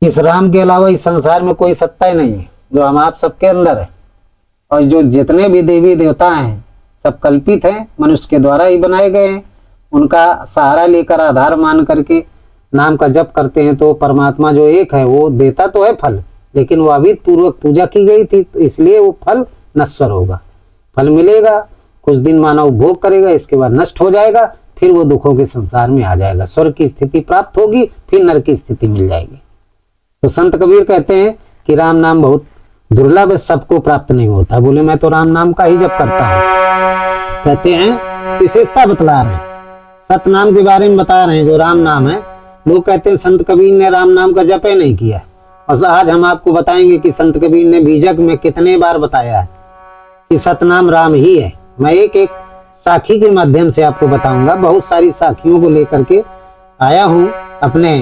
इस राम के अलावा इस संसार में कोई सत्ता ही नहीं है, जो हम आप सबके अंदर है। और जो जितने भी देवी देवता हैं सब कल्पित हैं, मनुष्य के द्वारा ही बनाए गए हैं। उनका सहारा लेकर, आधार मान करके नाम का जप करते हैं तो परमात्मा जो एक है वो देता तो है फल, लेकिन वो अविध पूर्वक पूजा की गई थी, तो इसलिए वो फल नश्वर होगा। फल मिलेगा, कुछ दिन मानव भोग करेगा, इसके बाद नष्ट हो जाएगा, फिर वो दुखों के संसार में आ जाएगा। स्वर्ग की स्थिति प्राप्त होगी, फिर नरक की स्थिति मिल जाएगी। तो संत कबीर कहते हैं कि राम नाम बहुत दुर्लभ है, सबको प्राप्त नहीं होता। बोले मैं तो राम नाम का ही जप करता हूँ। कहते हैं विशेषता बतला रहे हैं, सतनाम के बारे में बता रहे हैं जो राम नाम है। लोग कहते हैं संत कबीर ने राम नाम का जप ही नहीं किया, और आज हम आपको बताएंगे कि संत कबीर ने बीजक में कितने बार बताया है कि सतनाम राम ही है। मैं एक एक साखी के माध्यम से आपको बताऊंगा। बहुत सारी साखियों को लेकर के आया हूं अपने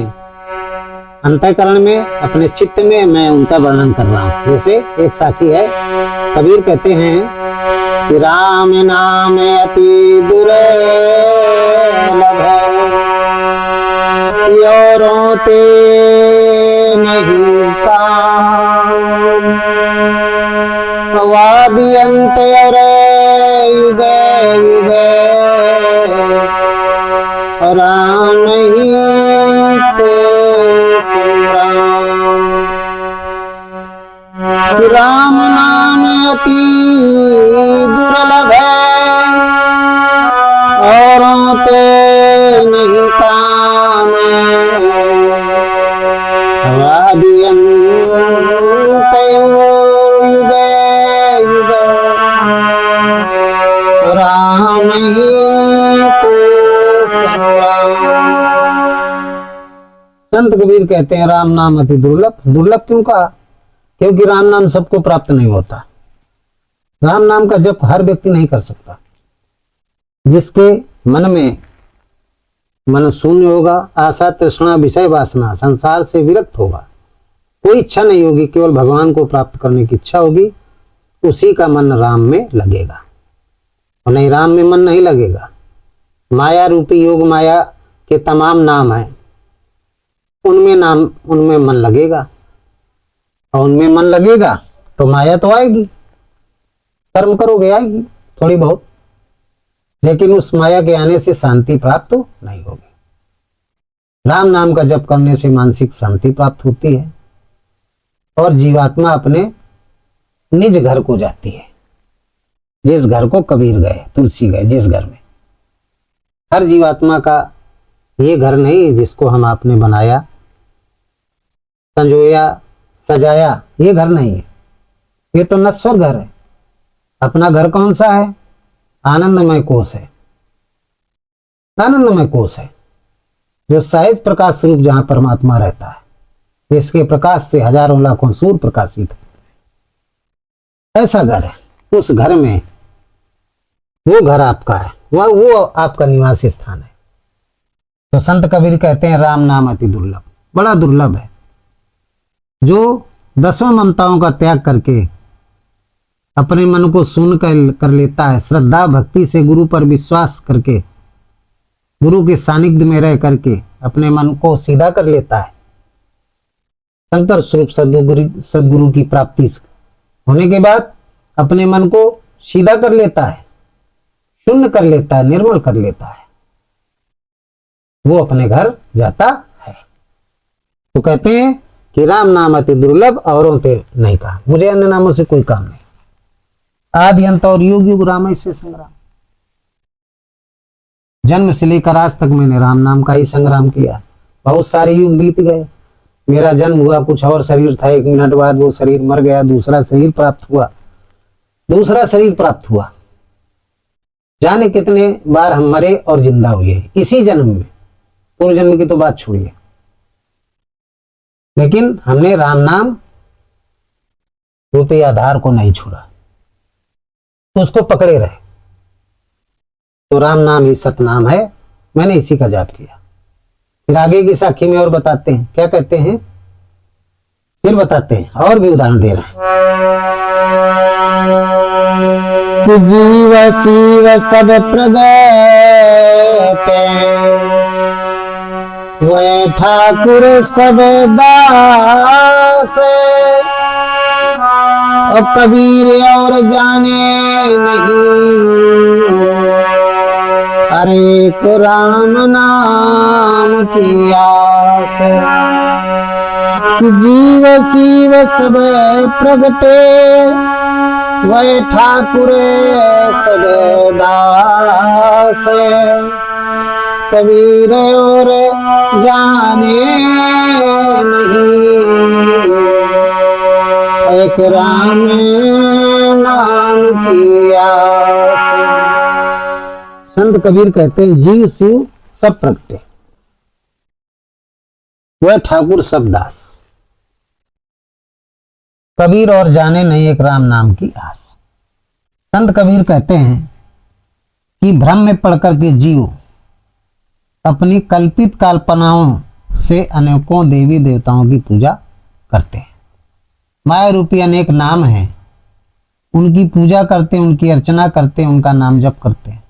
अंतःकरण में, अपने चित्त में मैं उनका वर्णन कर रहा हूं। जैसे एक साखी है, कबीर कहते हैं कि राम नाम अति दुर्लभ योरों ते नहीं काम, वादि अंत और युगे युगे राम ही ते संग्राम। राम नाम अति दुर्लभ औरों ते नहीं काम, वादि अंत युगे युगे राम ही ते संग्राम। संत कबीर कहते हैं राम नाम अति दुर्लभ। दुर्लभ क्यों कहा? क्योंकि राम नाम सबको प्राप्त नहीं होता। राम नाम का जप हर व्यक्ति नहीं कर सकता। जिसके मन में मन शून्य होगा, आशा तृष्णा विषय वासना, संसार से विरक्त होगा, कोई इच्छा नहीं होगी, केवल भगवान को प्राप्त करने की इच्छा होगी, उसी का मन राम में लगेगा। और नहीं, राम में मन नहीं लगेगा। माया रूपी योग माया के तमाम नाम है, उनमें मन लगेगा। और उनमें मन लगेगा तो माया तो आएगी, कर्म करोगे आएगी थोड़ी बहुत, लेकिन उस माया के आने से शांति प्राप्त तो नहीं होगी। राम नाम का जप करने से मानसिक शांति प्राप्त होती है और जीवात्मा अपने निज घर को जाती है। जिस घर को कबीर गए, तुलसी गए, जिस घर में, हर जीवात्मा का ये घर नहीं जिसको हम आपने बनाया, संजोया, सजाया, ये घर नहीं है। ये तो नश्वर घर है। अपना घर कौन सा है? आनंदमय कोश है। आनंदमय कोश है जो सहज प्रकाश स्वरूप जहां परमात्मा रहता है, इसके प्रकाश से हजारों लाखों सूर्य प्रकाशित है। ऐसा घर है। उस घर में वो घर आपका है, वो आपका निवास स्थान है। तो संत कबीर कहते हैं राम नाम अति दुर्लभ, बड़ा दुर्लभ है। जो दसों ममताओं का त्याग करके अपने मन को शून्य कर लेता है, श्रद्धा भक्ति से गुरु पर विश्वास करके, गुरु के सानिध्य में रह करके अपने मन को सीधा कर लेता है, शंकर स्वरूप सदगुरु की प्राप्ति होने के बाद अपने मन को सीधा कर लेता है, शून्य कर लेता है, निर्मल कर लेता है, वो अपने घर जाता है। तो कहते हैं कि राम नाम अति दुर्लभ औरों ते नहीं कहा, मुझे अन्य नामों से कोई काम नहीं। आदि अंत और युग युग राम इससे संग्राम। जन्म से लेकर आज तक मैंने राम नाम का ही संग्राम किया। बहुत सारे युग बीत गए। मेरा जन्म हुआ, कुछ और शरीर था, 1 मिनट बाद वो शरीर मर गया, दूसरा शरीर प्राप्त हुआ, दूसरा शरीर प्राप्त हुआ। जाने कितने बार हम मरे और जिंदा हुए इसी जन्म में, पूर्व जन्म की तो बात छोड़िए, लेकिन हमने राम नाम रूपी आधार को नहीं छोड़ा, तो उसको पकड़े रहे। तो राम नाम ही सतनाम है, मैंने इसी का जाप किया। फिर आगे की साखी में और बताते हैं, क्या कहते हैं, फिर बताते हैं और भी उदाहरण दे रहे हैं कि जीव शिव सब प्रगटे, वे ठाकुर सब दास, और कबीर और जाने नहीं, हरे को राम नाम की आस। जीव शिव सब प्रगटे, वै ठाकुर सब दास, कबीर और जाने नहीं, एक राम नाम की आस। संत कबीर कहते हैं जीव शिव सब प्रगटे, वह ठाकुर सब दास, कबीर और जाने नहीं एक राम नाम की आस। संत कबीर कहते हैं कि भ्रम में पड़कर के जीव अपनी कल्पित कल्पनाओं से अनेकों देवी देवताओं की पूजा करते हैं। माया रूपी अनेक नाम हैं, उनकी पूजा करते हैं, उनकी अर्चना करते हैं, उनका नाम जप करते हैं,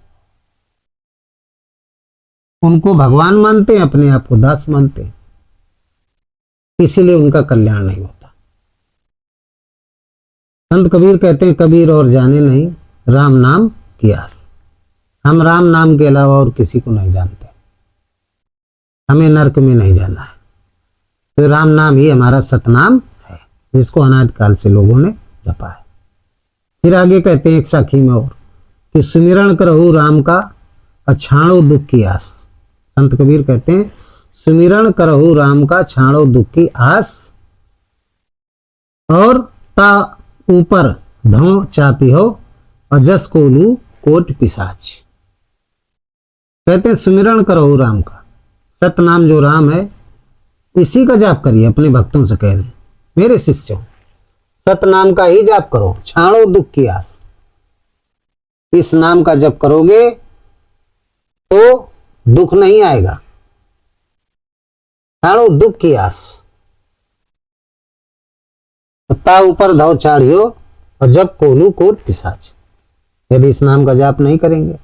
उनको भगवान मानते हैं, अपने आप को दास मानते हैं, इसीलिए उनका कल्याण नहीं होता। संत कबीर कहते हैं कबीर और जाने नहीं राम नाम की आस। हम राम नाम के अलावा और किसी को नहीं जानते, हमें नरक में नहीं जाना है, तो राम नाम ही हमारा सतनाम है, जिसको अनादिकाल से लोगों ने जपा है। फिर आगे कहते हैं एक साखी में और कि सुमिरण करहु राम का अछाणो दुख की आस। संत कबीर कहते हैं सुमिरण करहु राम का छाणो दुख की आस, और ता ऊपर धौ चापी हो और जस को लू कोट पिशाच। कहते हैं सुमिरण करहु राम का, सतनाम जो राम है इसी का जाप करिए। अपने भक्तों से कह दें मेरे शिष्यों सतनाम का ही जाप करो, छाड़ो दुख की आस। इस नाम का जप करोगे तो दुख नहीं आएगा, छाड़ो दुख की आस। ता ऊपर धौ चाढ़ियो और जब कोलू कोट पिशाच। यदि इस नाम का जाप नहीं करेंगे,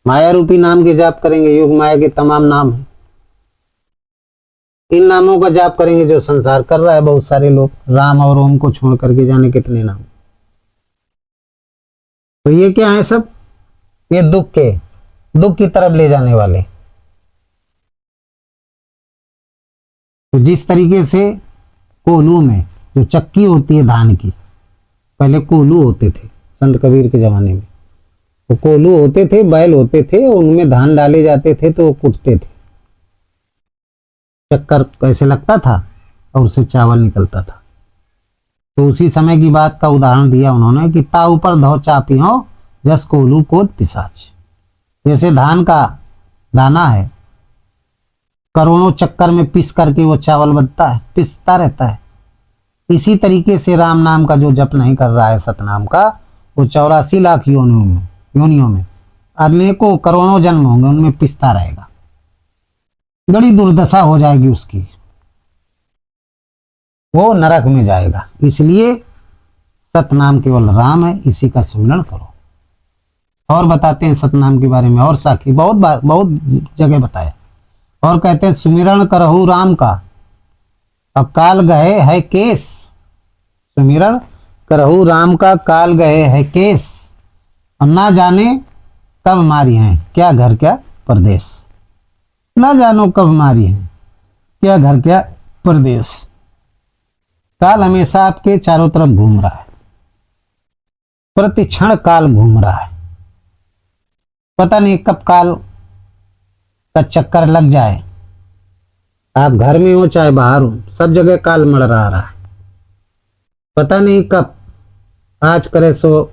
माया रूपी नाम के जाप करेंगे, योग माया के तमाम नाम है, इन नामों का जाप करेंगे जो संसार कर रहा है बहुत सारे लोग, राम और ओम को छोड़ करके जाने कितने नाम। तो ये क्या है सब, ये दुख की तरफ ले जाने वाले। तो जिस तरीके से कोल्हू में जो चक्की होती है धान की, पहले कोल्हू होते थे संत कबीर के जमाने में, तो कोल्हू होते थे, बैल होते थे, उनमें धान डाले जाते थे तो वो कुटते थे, चक्कर कैसे लगता था और उससे चावल निकलता था। तो उसी समय की बात का उदाहरण दिया उन्होंने कि ता ऊपर धौ चापी हो जस कोल्हू कोट पिशाच। जैसे धान का दाना है, करोड़ों चक्कर में पिस करके वो चावल बनता है, पिसता रहता है। इसी तरीके से राम नाम का जो जप नहीं कर रहा है सतनाम का, वो 84 लाख योनियों में अनेकों करोड़ों जन्म होंगे, उनमें पिसता रहेगा, बड़ी दुर्दशा हो जाएगी उसकी, वो नरक में जाएगा। इसलिए सतनाम केवल राम है, इसी का सुमिरन करो। और बताते हैं सतनाम के बारे में और साखी बहुत जगह बताया, और कहते हैं सुमिरन करहु राम का अब काल गए है केस। सुमिरन करहु राम का काल गए है केस, और ना जाने कब मारी हैं क्या घर क्या परदेश। ना जानो कब मारी हैं क्या घर क्या परदेश। काल हमेशा आपके चारों तरफ घूम रहा है, प्रति क्षण काल घूम रहा है, पता नहीं कब काल का चक्कर लग जाए। आप घर में हो चाहे बाहर हो, सब जगह काल मड़रा रहा है, पता नहीं कब आज करे सो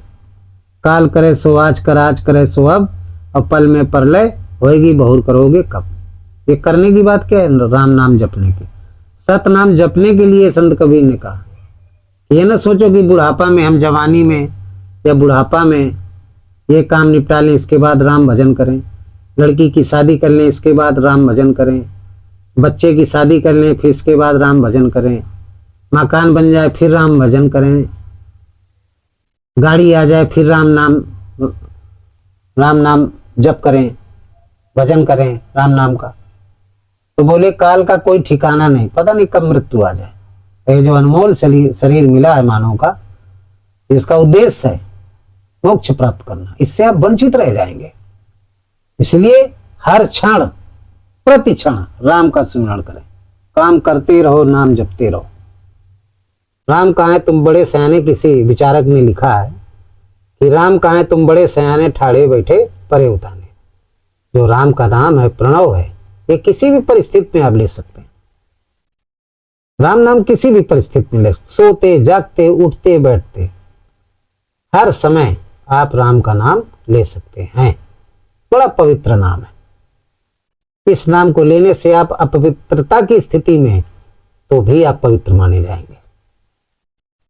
काल करे सो आज कर, आज करे सो अब, और पल में परलय होएगी, बहुर करोगे कब। ये करने की बात क्या है? राम नाम जपने की। सत नाम जपने के लिए संत कबीर ने कहा। ये ना सोचो कि बुढ़ापा में, हम जवानी में या बुढ़ापा में ये काम निपटा लें, इसके बाद राम भजन करें। लड़की की शादी कर लें, इसके बाद राम भजन करें। बच्चे की शादी कर लें, फिर इसके बाद राम भजन करें। मकान बन जाए फिर राम भजन करें। गाड़ी आ जाए फिर राम नाम जप करें, भजन करें राम नाम का। तो बोले काल का कोई ठिकाना नहीं, पता नहीं कब मृत्यु आ जाए। ये जो अनमोल शरीर मिला है मानव का, इसका उद्देश्य है मोक्ष प्राप्त करना, इससे आप वंचित रह जाएंगे। इसलिए हर क्षण प्रति क्षण राम का स्मरण करें, काम करते रहो, नाम जपते रहो। राम कहाँ है तुम बड़े सयाने, किसी विचारक ने लिखा है कि राम कहाँ है तुम बड़े सयाने, ठाड़े बैठे परे उताने। जो राम का नाम है, प्रणव है, ये किसी भी परिस्थिति में आप ले सकते हैं। राम नाम किसी भी परिस्थिति में ले सकते, सोते जागते उठते बैठते हर समय आप राम का नाम ले सकते हैं। बड़ा पवित्र नाम है। इस नाम को लेने से आप अपवित्रता की स्थिति में तो भी आप पवित्र माने जाएंगे,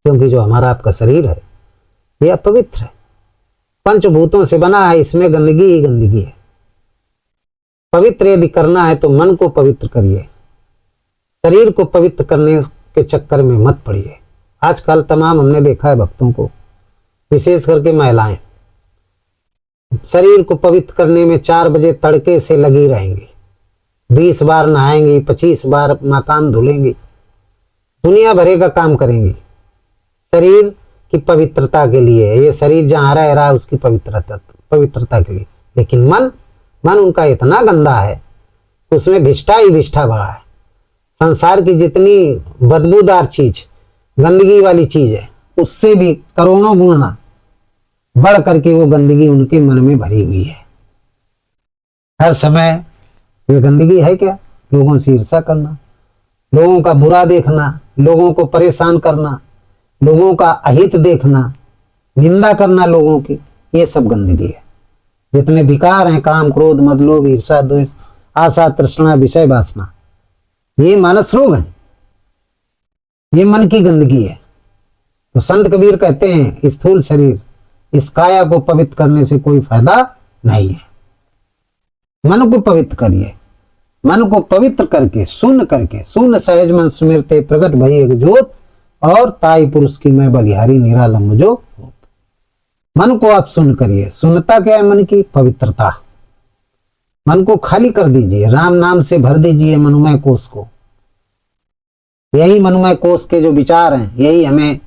क्योंकि जो हमारा आपका शरीर है यह अपवित्र है, पंचभूतों से बना है, इसमें गंदगी ही गंदगी है। पवित्र यदि करना है तो मन को पवित्र करिए, शरीर को पवित्र करने के चक्कर में मत पड़िए। आजकल तमाम हमने देखा है भक्तों को, विशेष करके महिलाएं, शरीर को पवित्र करने में 4 बजे तड़के से लगी रहेंगी, 20 बार नहाएंगी, 25 बार मकान धुलेंगी, दुनिया भरे का काम करेंगी शरीर की पवित्रता के लिए। ये शरीर जहां रह रहा है उसकी पवित्रता के लिए, लेकिन मन उनका इतना गंदा है, उसमें भिष्ठा ही भिष्ठा भरा है। संसार की जितनी बदबूदार चीज, गंदगी वाली चीज है, उससे भी करोड़ों गुना बढ़ करके वो गंदगी उनके मन में भरी हुई है। हर समय ये गंदगी है क्या? लोगों से ईर्ष्या करना, लोगों का बुरा देखना, लोगों को परेशान करना, लोगों का अहित देखना, निंदा करना लोगों की, ये सब गंदगी है। जितने विकार हैं, काम क्रोध मद लोभ ईर्ष्या द्वेष आशा तृष्णा विषय वासना, ये मानस रोग है, ये मन की गंदगी है। तो संत कबीर कहते हैं स्थूल शरीर, इस काया को पवित्र करने से कोई फायदा नहीं है। मन को पवित्र करिए, मन को पवित्र करके शून्य सहज मन सुमिरते प्रकट भई एक ज्योत, और ताई पुरुष की मैं बलिहारी निरालंब जो। मन को आप सुन करिए। सुनता क्या है? मन की पवित्रता। मन को खाली कर दीजिए, राम नाम से भर दीजिए मनोमय कोष को। यही मनोमय कोष के जो विचार हैं, यही हमें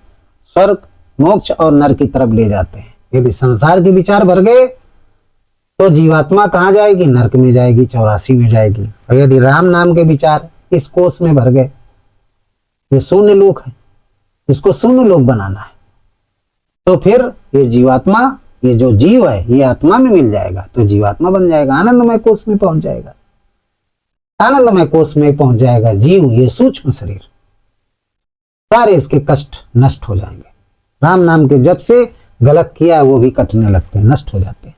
स्वर्ग मोक्ष और नरक की तरफ ले जाते हैं। यदि संसार के विचार भर गए तो जीवात्मा कहाँ जाएगी? नरक में जाएगी, 84 में जाएगी। और यदि राम नाम के विचार इस कोष में भर गए, ये शून्य लोक है, इसको शून्य लोक बनाना है, तो फिर ये जीवात्मा, ये जो जीव है, ये आत्मा में मिल जाएगा, तो जीवात्मा बन जाएगा, आनंदमय कोष में पहुंच जाएगा। आनंदमय कोष में पहुंच जाएगा जीव, ये सूक्ष्म शरीर, सारे इसके कष्ट नष्ट हो जाएंगे। राम नाम के जब से गलत किया है वो भी कटने लगते हैं, नष्ट हो जाते हैं।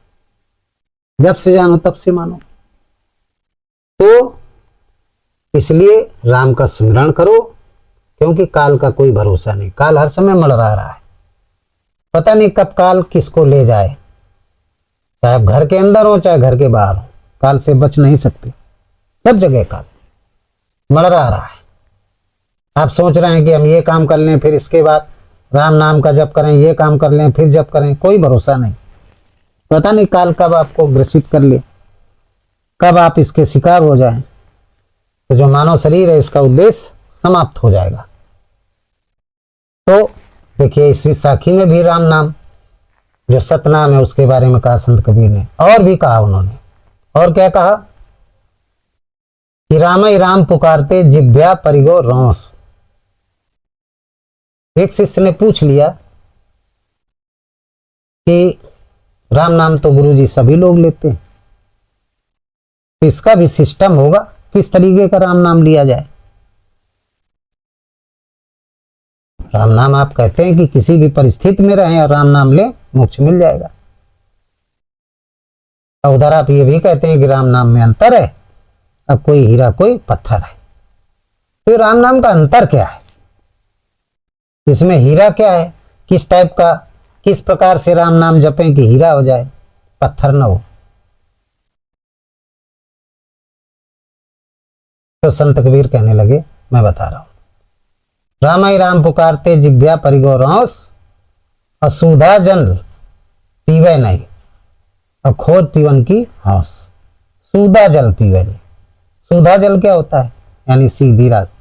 जब से जानो तब से मानो। तो इसलिए राम का स्मरण करो, क्योंकि काल का कोई भरोसा नहीं। काल हर समय मंडरा रहा है, पता नहीं कब काल किसको ले जाए। चाहे आप घर के अंदर हो चाहे घर के बाहर हो, काल से बच नहीं सकते। सब जगह काल मंडरा रहा है। आप सोच रहे हैं कि हम ये काम कर लें, फिर इसके बाद राम नाम का जप करें, ये काम कर लें, फिर जप करें, कोई भरोसा नहीं। पता नहीं काल कब आपको ग्रसित कर ले, कब आप इसके शिकार हो जाएं। तो जो मानव शरीर है, इसका उद्देश्य समाप्त हो जाएगा। तो देखिए, इस विसाखी में भी राम नाम जो सतनाम है उसके बारे में कहा संत कबीर ने। और भी कहा उन्होंने, और क्या कहा कि राम ही राम पुकारते जिभ्या परिगो रौंस। एक शिष्य ने पूछ लिया कि राम नाम तो गुरुजी सभी लोग लेते हैं, तो इसका भी सिस्टम होगा, किस तरीके का राम नाम लिया जाए। राम नाम आप कहते हैं कि किसी भी परिस्थिति में रहें और राम नाम ले, मोक्ष मिल जाएगा। और उधर आप ये भी कहते हैं कि राम नाम में अंतर है, अब कोई हीरा कोई पत्थर है। तो राम नाम का अंतर क्या है, इसमें हीरा क्या है, किस टाइप का, किस प्रकार से राम नाम जपें कि हीरा हो जाए, पत्थर न हो। तो संत कबीर कहने लगे, मैं बता रहा हूं, राम ही राम पुकारते जिज्ञा परिगो रौस, असुधा जल पीवे नहीं, और खोद पीवन की हौस। सूधा जल पीवे नहीं, सूधा जल क्या होता है, यानी सीधी रात,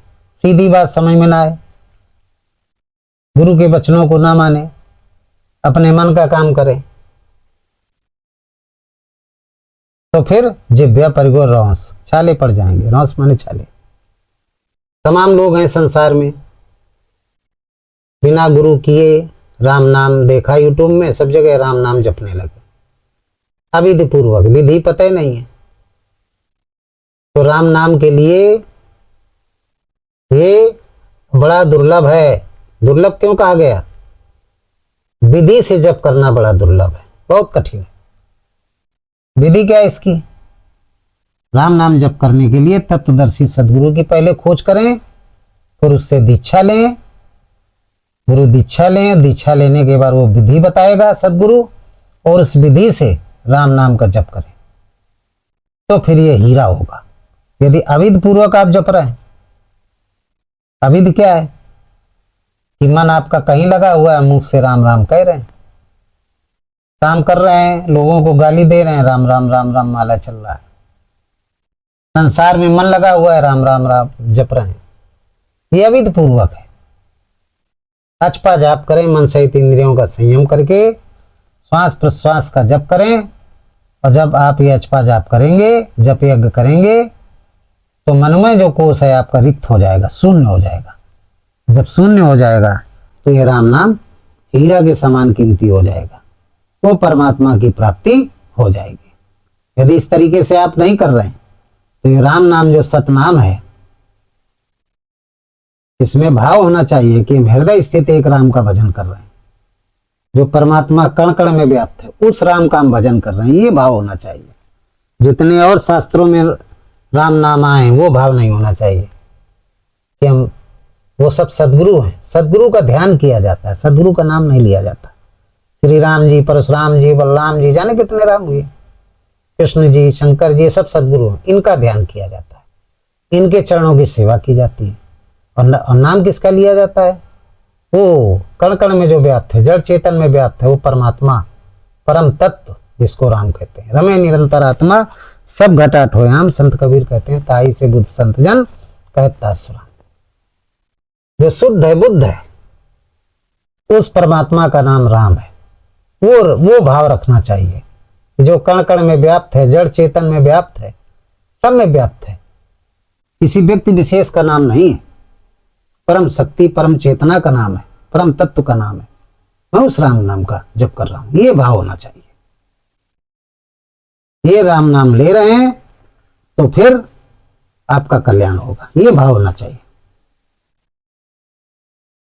सीधी बात समझ में ना आए, गुरु के वचनों को ना माने, अपने मन का काम करे, तो फिर जिव्या परिगो रौस, छाले पड़ जाएंगे। रौस माने छाले। तमाम लोग हैं संसार में, बिना गुरु किए राम नाम देखा यूट्यूब में, सब जगह राम नाम जपने लगे, अविधि पूर्वक, विधि पता ही नहीं है। तो राम नाम के लिए ये बड़ा दुर्लभ है। दुर्लभ क्यों कहा गया, विधि से जप करना बड़ा दुर्लभ है, बहुत कठिन है। विधि क्या है इसकी, राम नाम जप करने के लिए तत्वदर्शी सदगुरु की पहले खोज करें, फिर उससे दीक्षा लें, गुरु दीक्षा लें, दीक्षा लेने के बाद वो विधि बताएगा सदगुरु, और उस विधि से राम नाम का जप करें, तो फिर ये हीरा होगा। यदि अविध पूर्वक आप जप रहे हैं, अविध क्या है कि मन आपका कहीं लगा हुआ है, मुंह से राम राम कह रहे हैं, काम कर रहे हैं, लोगों को गाली दे रहे हैं, राम राम राम राम माला चल रहा है, संसार में मन लगा हुआ है, राम राम राम जप रहे हैं, ये अविध पूर्वक है। अचपा जाप करें, मन सहित इंद्रियों का संयम करके श्वास प्रश्वास का जप करें, और जब आप ये अचपा जाप करेंगे, जप यज्ञ करेंगे, तो मन में जो कोष है आपका रिक्त हो जाएगा, शून्य हो जाएगा। जब शून्य हो जाएगा तो ये राम नाम हीरा के समान कीमती हो जाएगा, वो परमात्मा की प्राप्ति हो जाएगी। यदि इस तरीके से आप नहीं कर रहे हैं, तो ये राम नाम जो सतनाम है, इसमें भाव होना चाहिए कि हम हृदय स्थित एक राम का भजन कर रहे हैं, जो परमात्मा कण कण में व्याप्त है, उस राम का हम भजन कर रहे हैं, ये भाव होना चाहिए। जितने और शास्त्रों में राम नाम आए वो भाव नहीं होना चाहिए कि हम, वो सब सदगुरु हैं, सदगुरु का ध्यान किया जाता है, सदगुरु का नाम नहीं लिया जाता। श्री राम जी, परशुराम जी, बलराम जी, जाने कितने राम हुए, कृष्ण जी, शंकर जी, ये सब सदगुरु हैं, इनका ध्यान किया जाता है, इनके चरणों की सेवा की जाती है। और नाम किसका लिया जाता है, वो कण कण में जो व्याप्त है, जड़ चेतन में व्याप्त है, वो परमात्मा, परम तत्व, जिसको राम कहते हैं। रमे निरंतर आत्मा सब घटाट होयाम, संत कबीर कहते हैं, ताई से बुद्ध संत जन कहता सुराम। जो शुद्ध है, बुद्ध है, उस परमात्मा का नाम राम है। वो भाव रखना चाहिए, जो कण कण में व्याप्त है, जड़ चेतन में व्याप्त है, सब में व्याप्त है, किसी व्यक्ति विशेष का नाम नहीं है, परम शक्ति, परम चेतना का नाम है, परम तत्व का नाम है। मैं उस राम नाम का जप कर रहा हूं, ये भाव होना चाहिए। ये राम नाम ले रहे हैं तो फिर आपका कल्याण होगा, ये भाव होना चाहिए।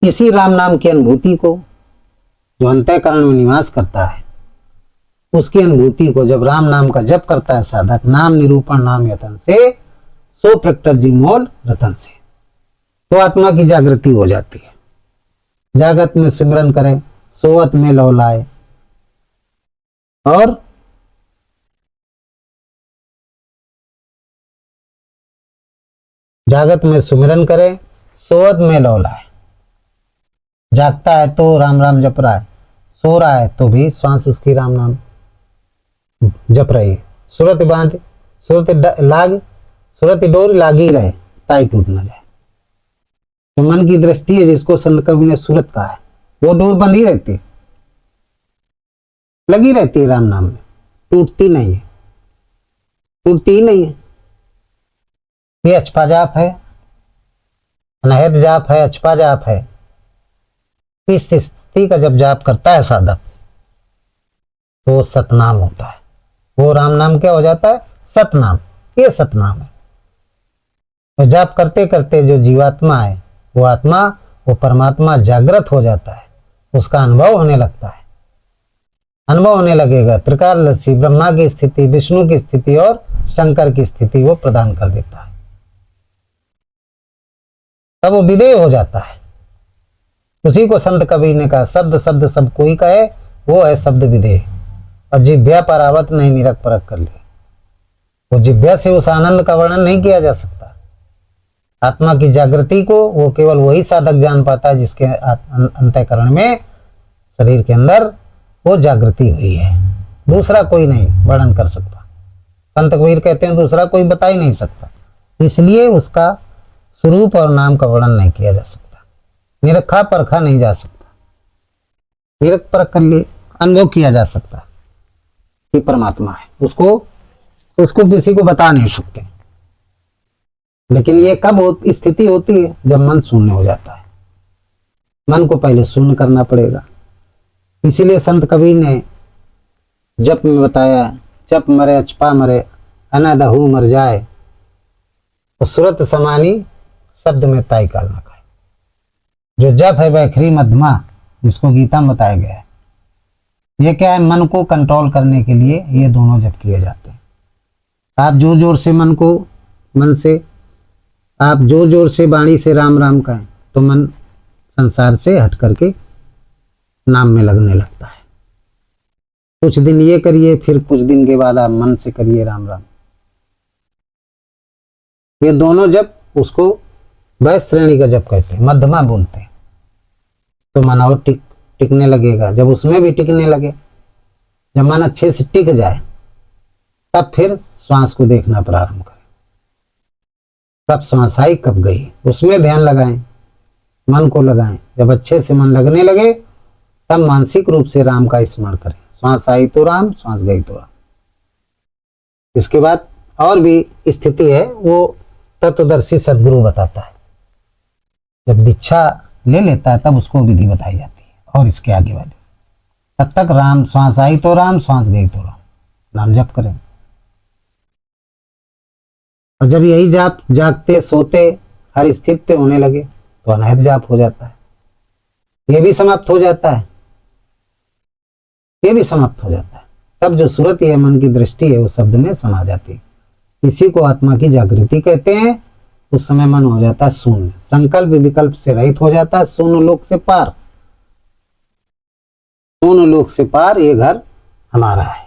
इसी राम नाम की अनुभूति को, जो अंतःकरण में निवास करता है, उसकी अनुभूति को जब राम नाम का जप करता है साधक, नाम निरूपण नाम यतन से, सो प्रकट जी मोल रतन से, तो आत्मा की जागृति हो जाती है। जागत में सिमरन करें, सोवत में लौलाए, और जागत में सुमिरन करे, सोवत में लौलाए। जागता है तो राम राम जप रहा है, सो रहा है तो भी श्वास उसकी राम नाम जप रही है। सुरत बांध, सुरत लाग, सुरत डोर लागी रहे, ताई टूट न जाए। तो मन की दृष्टि है, जिसको संत कवि ने सूरत कहा है, वो डोर बंधी रहती है, लगी रहती है राम नाम में, टूटती नहीं है, टूटती ही नहीं है। ये अचपा जाप है, अनहद जाप है, अचपा जाप है। इस स्थिति का जब जाप करता है साधक, तो सतनाम होता है। वो राम नाम क्या हो जाता है, सतनाम, ये सतनाम है। तो जाप करते करते जो जीवात्मा है, वो आत्मा, वो परमात्मा जागृत हो जाता है, उसका अनुभव होने लगता है। अनुभव होने लगेगा। त्रिकालदर्शी ब्रह्मा की स्थिति, विष्णु की स्थिति और शंकर की स्थिति वो प्रदान कर देता है। तब वो विदेय हो जाता है। उसी को संत कबीर ने कहा, शब्द शब्द सब कोई कहे, वो है शब्द विदेय। और जिभ्या परावत नहीं निरख परख कर ले। वो जिभ्या से उस आनंद का वर्णन नहीं किया जा सकता। आत्मा की जागृति को वो केवल वही साधक जान पाता है जिसके अंतःकरण में, शरीर के अंदर वो जागृति हुई है। दूसरा कोई नहीं वर्णन कर सकता। संत कबीर कहते हैं दूसरा कोई बता ही नहीं सकता, इसलिए उसका स्वरूप और नाम का वर्णन नहीं किया जा सकता। निरखा परखा नहीं जा सकता, निरख परख कर लिए अनुभव किया जा सकता कि परमात्मा है। उसको किसी को बता नहीं सकते। लेकिन ये कब स्थिति होती है? जब मन शून्य हो जाता है। मन को पहले शून्य करना पड़ेगा। इसीलिए संत कबीर ने जप में बताया, जप मरे अचपा मरे अनदहु मर जाए, तो सुरत समानी शब्द में ताई काल न खाए। जो जप है वैखरी मध्यमा, जिसको गीता में बताया गया है, ये क्या है? मन को कंट्रोल करने के लिए ये दोनों जप किए जाते हैं। आप जोर जोर से आप जोर जोर से वाणी से राम राम कहें तो मन संसार से हट करके नाम में लगने लगता है। कुछ दिन ये करिए, फिर कुछ दिन के बाद आप मन से करिए राम राम। ये दोनों जप उसको वैश्य श्रेणी का जप कहते हैं, मध्यमा बोलते हैं। तो मन और टिकने लगेगा। जब उसमें भी टिकने लगे, जब मन अच्छे से टिक जाए, तब फिर श्वास को देखना प्रारंभ करें। कब श्वास आई कब गई, उसमें ध्यान लगाएं, मन को लगाएं। जब अच्छे से मन लगने लगे, तब मानसिक रूप से राम का स्मरण करें। श्वास आई तो राम, श्वास गई तो राम। इसके बाद और भी स्थिति है, वो तत्वदर्शी सदगुरु बताता है। जब दीक्षा ले लेता है तब उसको विधि बताई जाती है। और इसके आगे वाले तब तक राम, श्वास आई तो राम, श्वास गई तो राम, नाम जप करें। और जब यही जाप जागते सोते हर स्थिति पे होने लगे तो अनहद जाप हो जाता है। ये भी समाप्त हो जाता है, ये भी समाप्त हो जाता है। तब जो सूरत है, मन की दृष्टि है, वो शब्द में समा जाती है। इसी को आत्मा की जागृति कहते हैं। उस समय मन हो जाता है शून्य, संकल्प विकल्प से रहित हो जाता है। शून्य लोक से पार, शून्य लोक से पार ये घर हमारा है।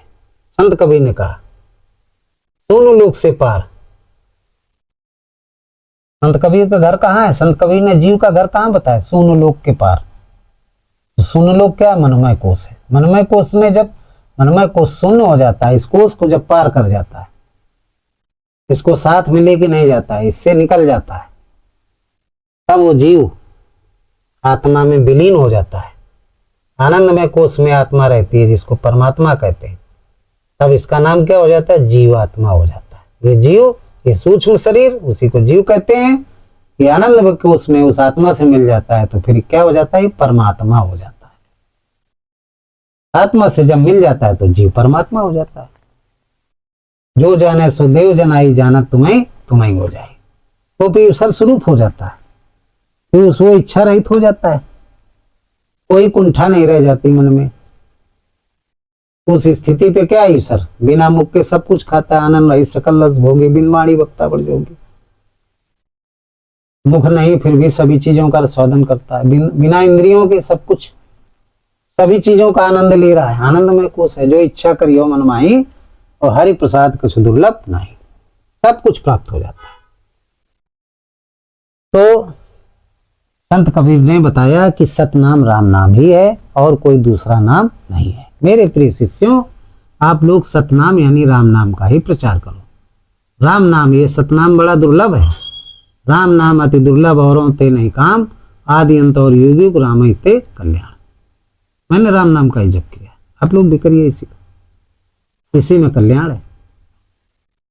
संत कबीर ने कहा शून्य लोक से पार। संत कबीर का घर कहाँ है? संत कबीर ने जीव का घर कहाँ बताया? शून्य लोक के पार। शून्य लोक क्या? मनमय कोश है। मनमय कोश में जब मनमय कोश शून्य हो जाता है, इस कोश को जब पार कर जाता है, इसको साथ में लेके नहीं जाता है, इससे निकल जाता है, तब वो जीव आत्मा में विलीन हो जाता है। आनंदमय कोश में आत्मा रहती है, जिसको परमात्मा कहते हैं। तब इसका नाम क्या हो जाता है? जीवात्मा हो जाता है। ये जीव, ये सूक्ष्म शरीर, उसी को जीव कहते हैं। ये आनंदमय कोश में उस आत्मा से मिल जाता है तो फिर क्या हो जाता है? परमात्मा हो जाता है। आत्मा से जब मिल जाता है तो जीव परमात्मा हो जाता है। जो जाने सो देव जनाई, जाना तुम्हें तुम्हें हो जाए। तो फिर सर्वस्वरूप हो जाता है, फिर वो इच्छा रहित हो जाता है। कोई कुंठा नहीं रह जाती मन में। उस स्थिति पे क्या है? सर बिना मुख के सब कुछ खाता है, आनंद रही सकल रस भोगे, बिन वाणी वक्ता बढ़ जोगी। मुख नहीं फिर भी सभी चीजों का स्वादन करता है। बिना इंद्रियों के सब कुछ, सभी चीजों का आनंद ले रहा है। आनंदमय कोश है। जो इच्छा करियो मन माही, और हरि प्रसाद कुछ दुर्लभ नहीं, सब कुछ प्राप्त हो जाता है। तो संत कबीर ने बताया कि सतनाम राम नाम ही है और कोई दूसरा नाम नहीं है। मेरे प्रिय शिष्यों, आप लोग सतनाम यानी राम नाम का ही प्रचार करो। राम नाम, ये सतनाम बड़ा दुर्लभ है। राम नाम अति दुर्लभ, औरों ते नहीं काम, आदि अंत और युग युग राम ही ते कल्याण। मैंने राम नाम का ही जप किया, आप लोग भी करिए। इसी में कल्याण है,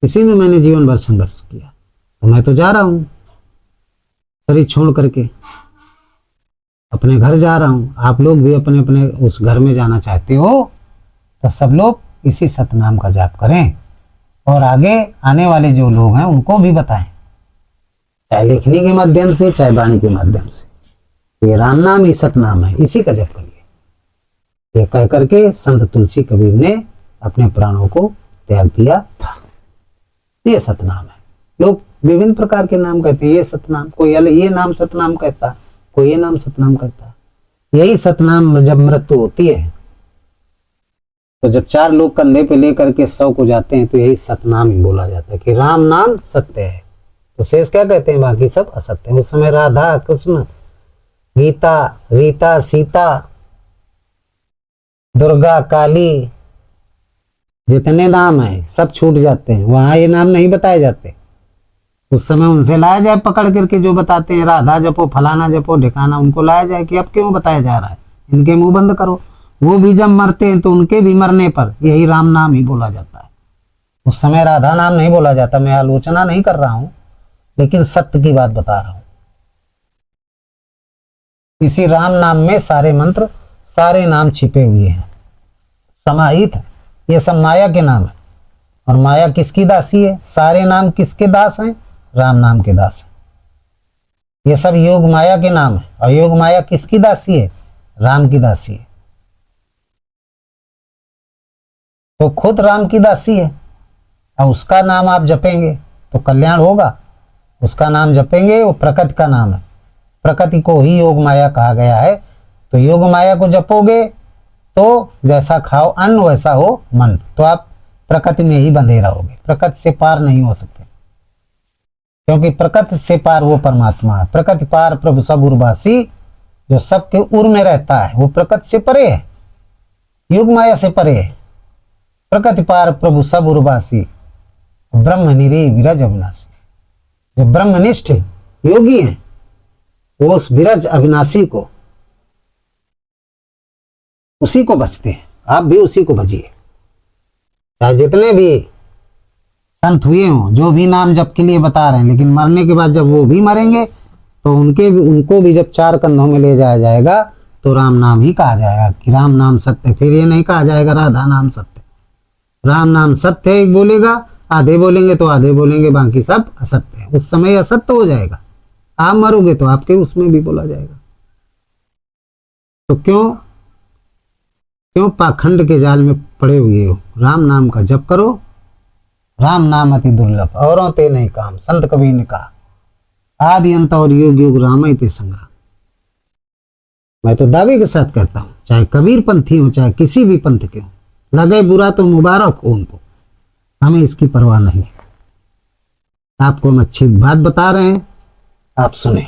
इसी में मैंने जीवन भर संघर्ष किया। तो मैं तो जा रहा हूं, शरीर छोड़ करके अपने घर जा रहा हूं। आप लोग भी अपने अपने उस घर में जाना चाहते हो तो सब लोग इसी सतनाम का जाप करें और आगे आने वाले जो लोग हैं उनको भी बताएं, चाहे लिखने के माध्यम से, चाहे वाणी के माध्यम से। ये राम नाम ही सतनाम है, इसी का जप करिए। ये कह करके संत तुलसी कबीर ने अपने प्राणों को त्याग दिया था। ये सतनाम है। लोग विभिन्न प्रकार के नाम कहते हैं, ये सतनाम, कोई ये नाम सतनाम कहता, कोई ये नाम सतनाम कहता। यही सतनाम जब मृत्यु होती है तो जब 4 लोग कंधे पे लेकर के 100 को जाते हैं तो यही सतनाम ही बोला जाता है कि राम नाम सत्य है। तो शेष क्या कहते हैं, बाकी सब असत्य है। उस समय राधा कृष्ण गीता रीता सीता दुर्गा काली जितने नाम है सब छूट जाते हैं, वहां ये नाम नहीं बताए जाते। उस समय उनसे लाया जाए पकड़ करके, जो बताते हैं राधा जपो फलाना जपो ढिकाना, उनको लाया जाए कि अब क्यों बताया जा रहा है, इनके मुंह बंद करो। वो भी जब मरते हैं तो उनके भी मरने पर यही राम नाम ही बोला जाता है। उस समय राधा नाम नहीं बोला जाता। मैं आलोचना नहीं कर रहा हूं, लेकिन सत्य की बात बता रहा हूं। इसी राम नाम में सारे मंत्र सारे नाम छिपे हुए हैं, समाहित है। ये सब माया के नाम है, और माया किसकी दासी है? सारे नाम किसके दास हैं? राम नाम के दास है। ये सब योग माया के नाम है, और योग माया किसकी दासी है? राम की दासी है। तो खुद राम की दासी है, और उसका नाम आप जपेंगे तो कल्याण होगा। उसका नाम जपेंगे, वो प्रकृति का नाम है, प्रकृति को ही योग माया कहा गया है। तो योग माया को जपोगे तो जैसा खाओ अन्न वैसा हो मन, तो आप प्रकृति में ही बंधे रहोगे, प्रकृति से पार नहीं हो सकते, क्योंकि प्रकृति से पार वो परमात्मा है। प्रकृति पार प्रभु सब उर्वासी, जो सबके उर में रहता है वो प्रकृति से परे है, योग माया से परे है। प्रकृति पार प्रभु सब उर्वासी, ब्रह्म निरी विरज अविनाशी। जो ब्रह्मनिष्ठ योगी हैं वो उस विरज अविनाशी को, उसी को भजते हैं। आप भी उसी को भजिए। चाहे जितने भी संत हुए हों, जो भी नाम जप के लिए बता रहे हैं, लेकिन मरने के बाद जब वो भी मरेंगे तो उनको भी जब 4 कंधों में ले जाया जाएगा तो राम नाम ही कहा जाएगा कि राम नाम सत्य। फिर ये नहीं कहा जाएगा राधा नाम सत्य। राम नाम सत्य है, एक बोलेगा, आधे बोलेंगे तो आधे बोलेंगे, बाकी सब असत्य है। उस समय असत्य हो जाएगा। आप मरोगे तो आपके उसमें भी बोला जाएगा। तो क्यों पाखंड के जाल में पड़े हुए हो? राम नाम का जप करो। राम नाम अति दुर्लभ, औरों ते नहीं काम। संत कबीर ने कहा आदि अंत और युग युग राम इति संग्राम। मैं तो दावे के साथ कहता हूं, चाहे कबीर पंथी हो चाहे किसी भी पंथ के हो, लगे बुरा तो मुबारक हो उनको, हमें इसकी परवाह नहीं। आपको हम अच्छी बात बता रहे हैं, आप सुने,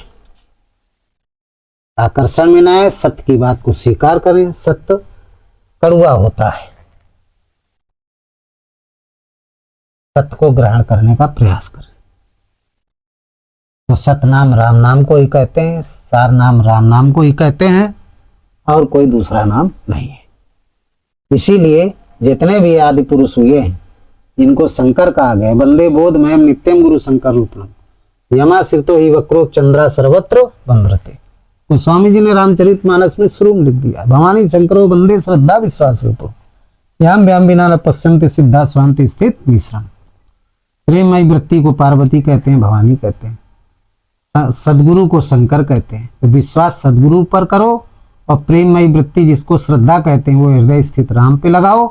आकर्षण में न आए, सत्य की बात को स्वीकार करें। सत्य कड़वा होता है, सत्य को ग्रहण करने का प्रयास करें। तो सतनाम राम नाम को ही कहते हैं, सार नाम राम नाम को ही कहते हैं, और कोई दूसरा नाम नहीं है। इसीलिए जितने भी आदि पुरुष हुए हैं इनको शंकर कहा गया। वंदे बोध मयम नित्यम गुरु शंकर रूपम यमाश्रितो ही वक्रोप चंद्रा सर्वत्र वंद्रते। तो स्वामी जी ने रामचरितमानस में शुरू में लिख दिया, भवानी शंकरो वंदे श्रद्धा विश्वास रूपो याम व्याम बिना न पश्यंति सिद्धा स्वांति स्थित मिश्रम। प्रेममयी वृत्ति को पार्वती कहते हैं, भवानी कहते हैं, सदगुरु को शंकर कहते हैं। तो विश्वास सदगुरु पर करो, और प्रेममयी वृत्ति जिसको श्रद्धा कहते हैं वो हृदय स्थित राम पे लगाओ,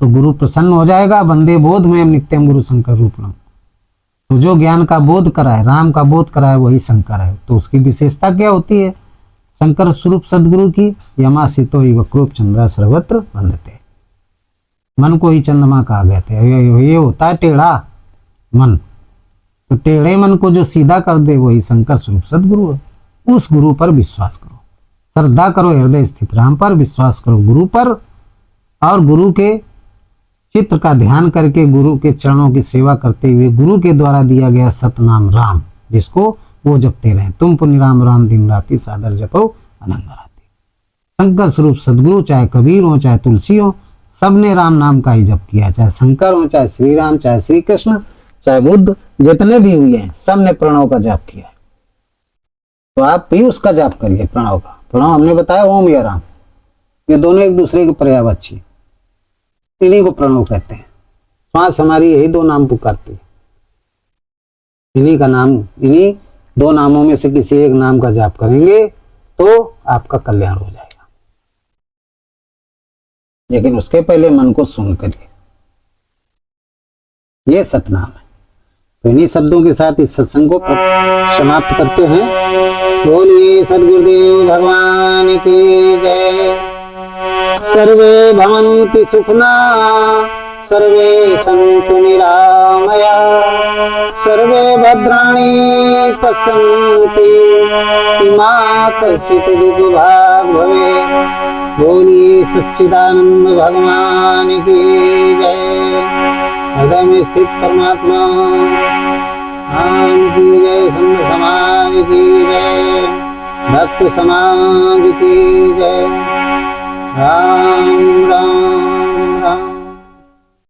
तो गुरु प्रसन्न हो जाएगा। वंदे बोध में नित्यम गुरु शंकर रूपम। तो जो ज्ञान का बोध कराए, राम का बोध कराए, वही शंकर है। तो उसकी विशेषता क्या होती है? शंकर स्वरूप सदगुरु की यमासितो ही वक्रोप चंद्रा सर्वत्र वंदते। मन को ही चंद्रमा कहा गया था। ये होता है टेढ़ा मन, तो टेढ़े मन को जो सीधा कर दे वही शंकर स्वरूप सदगुरु है। उस गुरु पर विश्वास करो, श्रद्धा करो हृदय स्थित राम पर, विश्वास करो गुरु पर, और गुरु के चित्र का ध्यान करके गुरु के चरणों की सेवा करते हुए गुरु के द्वारा दिया गया सतनाम राम, जिसको वो जपते रहे। तुम पुण्य राम राम दिन राति सादर जपो अनंग राति। शंकर स्वरूप सदगुरु, चाहे कबीर हो चाहे तुलसी हो, सबने राम नाम का ही जप किया। चाहे शंकर हो चाहे श्री राम चाहे श्री कृष्ण चाहे बुद्ध, जितने भी हुए हैं सबने प्रणव का जाप किया। तो आप भी उसका जाप करिए, प्रणव का। प्रणव हमने बताया ओम या राम, ये दोनों एक दूसरे के पर्यायवाची, इन्हीं को प्रणव कहते हैं। श्वास हमारी यही 2 नाम पुकारती है, इन्हीं का नाम, इन्हीं 2 नामों में से किसी एक नाम का जाप करेंगे तो आपका कल्याण हो जाएगा। लेकिन उसके पहले मन को सुन करिए। ये सतनाम है। तो इन्हीं शब्दों के साथ इस सत्संग को समाप्त करते हैं। बोलिए सद्गुरुदेव भगवान की जय। सर्वे भवन्ति सुखना सर्वे सन्तु निरामया सर्वे भद्राणि पश्यन्ति मा कश्चित् दुःखभाग् भवेत्। बोलिए सच्चिदानंद भगवान की जय। हृदय में स्थित परमात्मा राम की जय। संत समाज की जय। भक्त समाज की जय। राम राम।